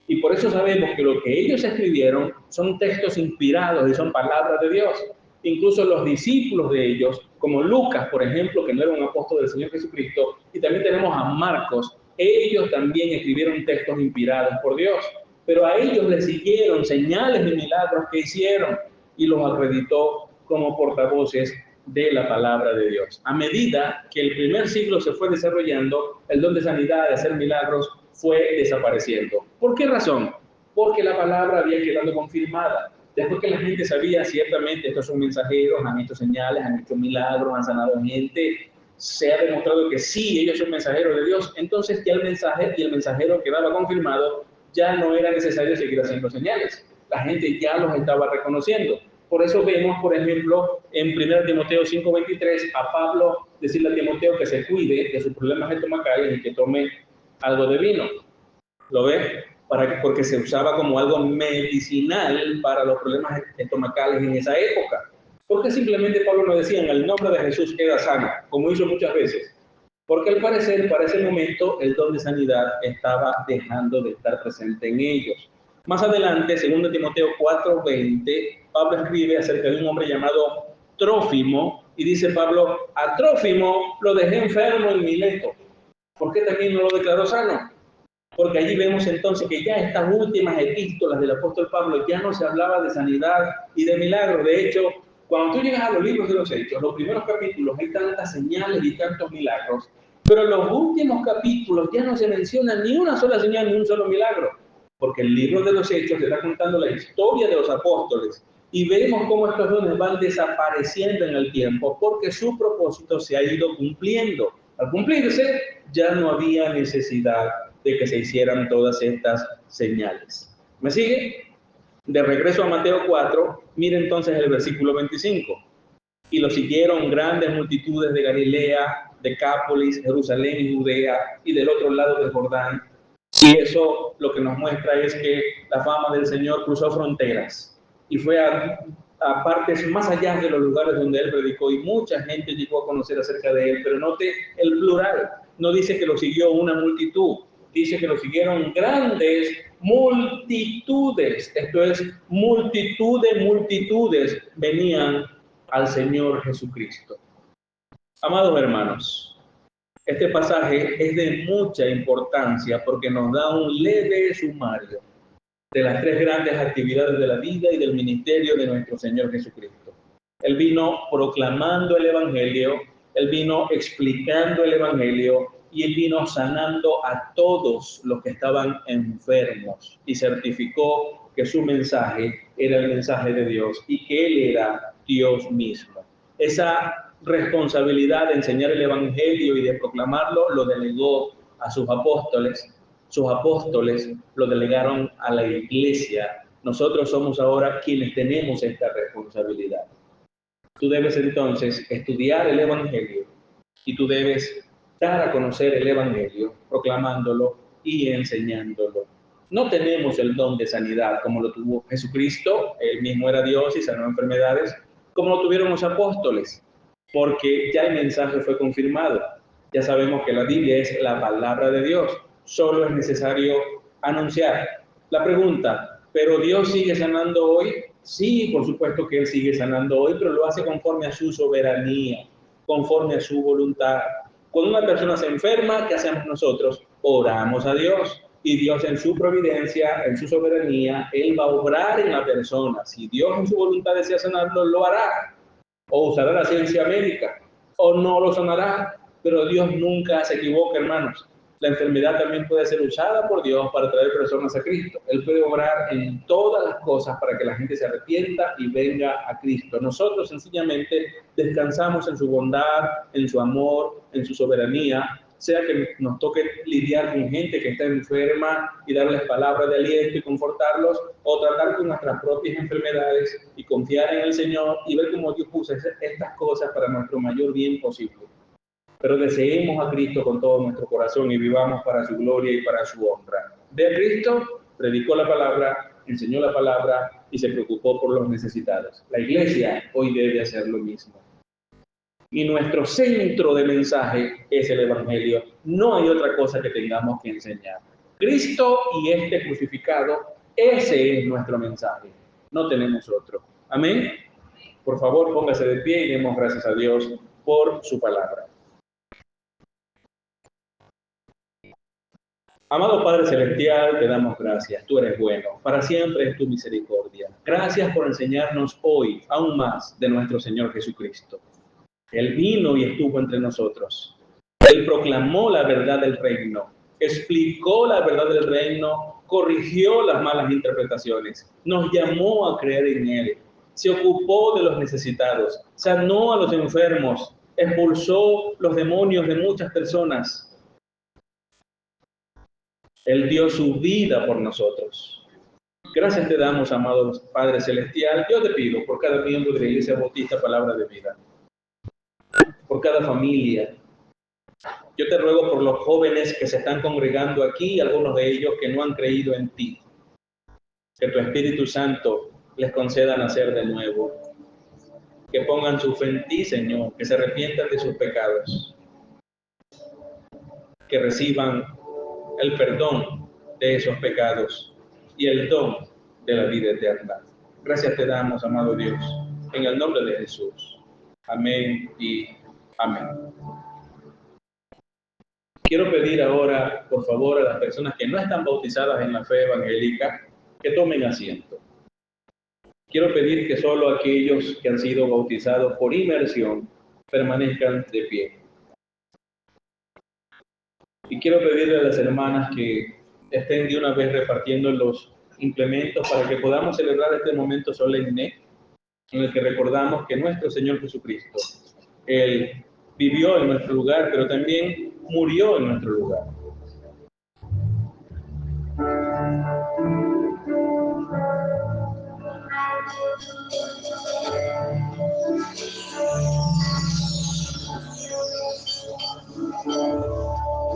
Y por eso sabemos que lo que ellos escribieron son textos inspirados y son palabras de Dios. Incluso los discípulos de ellos, como Lucas, por ejemplo, que no era un apóstol del Señor Jesucristo, y también tenemos a Marcos, ellos también escribieron textos inspirados por Dios. Pero a ellos les siguieron señales y milagros que hicieron y los acreditó como portavoces de la palabra de Dios. A medida que el primer siglo se fue desarrollando, el don de sanidad, de hacer milagros, fue desapareciendo. ¿Por qué razón? Porque la palabra había quedado confirmada. Después que la gente sabía ciertamente estos son mensajeros, han hecho señales, han hecho milagros, han sanado gente, se ha demostrado que sí, ellos son mensajeros de Dios, entonces ya el mensaje y el mensajero quedaba confirmado, ya no era necesario seguir haciendo señales. La gente ya los estaba reconociendo. Por eso vemos, por ejemplo, en 1 Timoteo 5:23, a Pablo decirle a Timoteo que se cuide de sus problemas estomacales y que tome algo de vino. ¿Lo ve? Porque se usaba como algo medicinal para los problemas estomacales en esa época. Porque simplemente Pablo no decía en el nombre de Jesús queda sano, como hizo muchas veces. Porque al parecer, para ese momento, el don de sanidad estaba dejando de estar presente en ellos. Más adelante, 2 Timoteo 4:20, Pablo escribe acerca de un hombre llamado Trófimo, y dice Pablo, a Trófimo lo dejé enfermo en Mileto. ¿Por qué también no lo declaró sano? Porque allí vemos entonces que ya estas últimas epístolas del apóstol Pablo ya no se hablaba de sanidad y de milagros. De hecho, cuando tú llegas a los libros de los Hechos, los primeros capítulos hay tantas señales y tantos milagros, pero en los últimos capítulos ya no se menciona ni una sola señal ni un solo milagro, porque el libro de los Hechos está contando la historia de los apóstoles y vemos cómo estos dones van desapareciendo en el tiempo porque su propósito se ha ido cumpliendo. Al cumplirse, ya no había necesidad de que se hicieran todas estas señales. ¿Me sigue? De regreso a Mateo 4, mire entonces el versículo 25. Y lo siguieron grandes multitudes de Galilea, Decápolis, Jerusalén y Judea, y del otro lado del Jordán. Y eso lo que nos muestra es que la fama del Señor cruzó fronteras y fue a partes más allá de los lugares donde Él predicó, y mucha gente llegó a conocer acerca de Él. Pero note el plural, no dice que lo siguió una multitud, dice que lo siguieron grandes multitudes. Esto es, multitud de multitudes venían al Señor Jesucristo. Amados hermanos, este pasaje es de mucha importancia porque nos da un leve sumario de las 3 grandes actividades de la vida y del ministerio de nuestro Señor Jesucristo. Él vino proclamando el Evangelio, Él vino explicando el Evangelio y Él vino sanando a todos los que estaban enfermos y certificó que su mensaje era el mensaje de Dios y que Él era Dios mismo. Esa responsabilidad de enseñar el Evangelio y de proclamarlo lo delegó a sus apóstoles. Sus apóstoles lo delegaron a la iglesia. Nosotros somos ahora quienes tenemos esta responsabilidad. Tú debes entonces estudiar el Evangelio y tú debes dar a conocer el Evangelio, proclamándolo y enseñándolo. No tenemos el don de sanidad como lo tuvo Jesucristo, Él mismo era Dios y sanó enfermedades, como lo tuvieron los apóstoles, porque ya el mensaje fue confirmado. Ya sabemos que la Biblia es la palabra de Dios, solo es necesario anunciar. La pregunta, ¿pero Dios sigue sanando hoy? Sí, por supuesto que Él sigue sanando hoy, pero lo hace conforme a su soberanía, conforme a su voluntad. Cuando una persona se enferma, ¿qué hacemos nosotros? Oramos a Dios. Y Dios en su providencia, en su soberanía, Él va a obrar en la persona. Si Dios en su voluntad desea sanarlo, lo hará. O usará la ciencia médica, o no lo sanará. Pero Dios nunca se equivoca, hermanos. La enfermedad también puede ser usada por Dios para traer personas a Cristo. Él puede obrar en todas las cosas para que la gente se arrepienta y venga a Cristo. Nosotros sencillamente descansamos en su bondad, en su amor, en su soberanía, sea que nos toque lidiar con gente que está enferma y darles palabras de aliento y confortarlos, o tratar con nuestras propias enfermedades y confiar en el Señor y ver cómo Dios usa estas cosas para nuestro mayor bien posible. Pero deseemos a Cristo con todo nuestro corazón y vivamos para su gloria y para su honra. De Cristo predicó la palabra, enseñó la palabra y se preocupó por los necesitados. La iglesia hoy debe hacer lo mismo. Y nuestro centro de mensaje es el Evangelio. No hay otra cosa que tengamos que enseñar. Cristo y este crucificado, ese es nuestro mensaje. No tenemos otro. Amén. Por favor, póngase de pie y demos gracias a Dios por su palabra. Amado Padre Celestial, te damos gracias. Tú eres bueno. Para siempre es tu misericordia. Gracias por enseñarnos hoy aún más de nuestro Señor Jesucristo. Él vino y estuvo entre nosotros. Él proclamó la verdad del reino, explicó la verdad del reino, corrigió las malas interpretaciones, nos llamó a creer en Él, se ocupó de los necesitados, sanó a los enfermos, expulsó los demonios de muchas personas. Él dio su vida por nosotros. Gracias te damos, amado Padre Celestial. Yo te pido por cada miembro de la Iglesia Bautista Palabra de Vida, por cada familia. Yo te ruego por los jóvenes que se están congregando aquí, algunos de ellos que no han creído en ti. Que tu Espíritu Santo les conceda nacer de nuevo. Que pongan su fe en ti, Señor, que se arrepientan de sus pecados. Que reciban el perdón de esos pecados y el don de la vida eterna. Gracias te damos, amado Dios, en el nombre de Jesús. Amén y amén. Quiero pedir ahora, por favor, a las personas que no están bautizadas en la fe evangélica, que tomen asiento. Quiero pedir que solo aquellos que han sido bautizados por inmersión permanezcan de pie. Y quiero pedirle a las hermanas que estén de una vez repartiendo los implementos para que podamos celebrar este momento solemne en el que recordamos que nuestro Señor Jesucristo, Él vivió en nuestro lugar, pero también murió en nuestro lugar.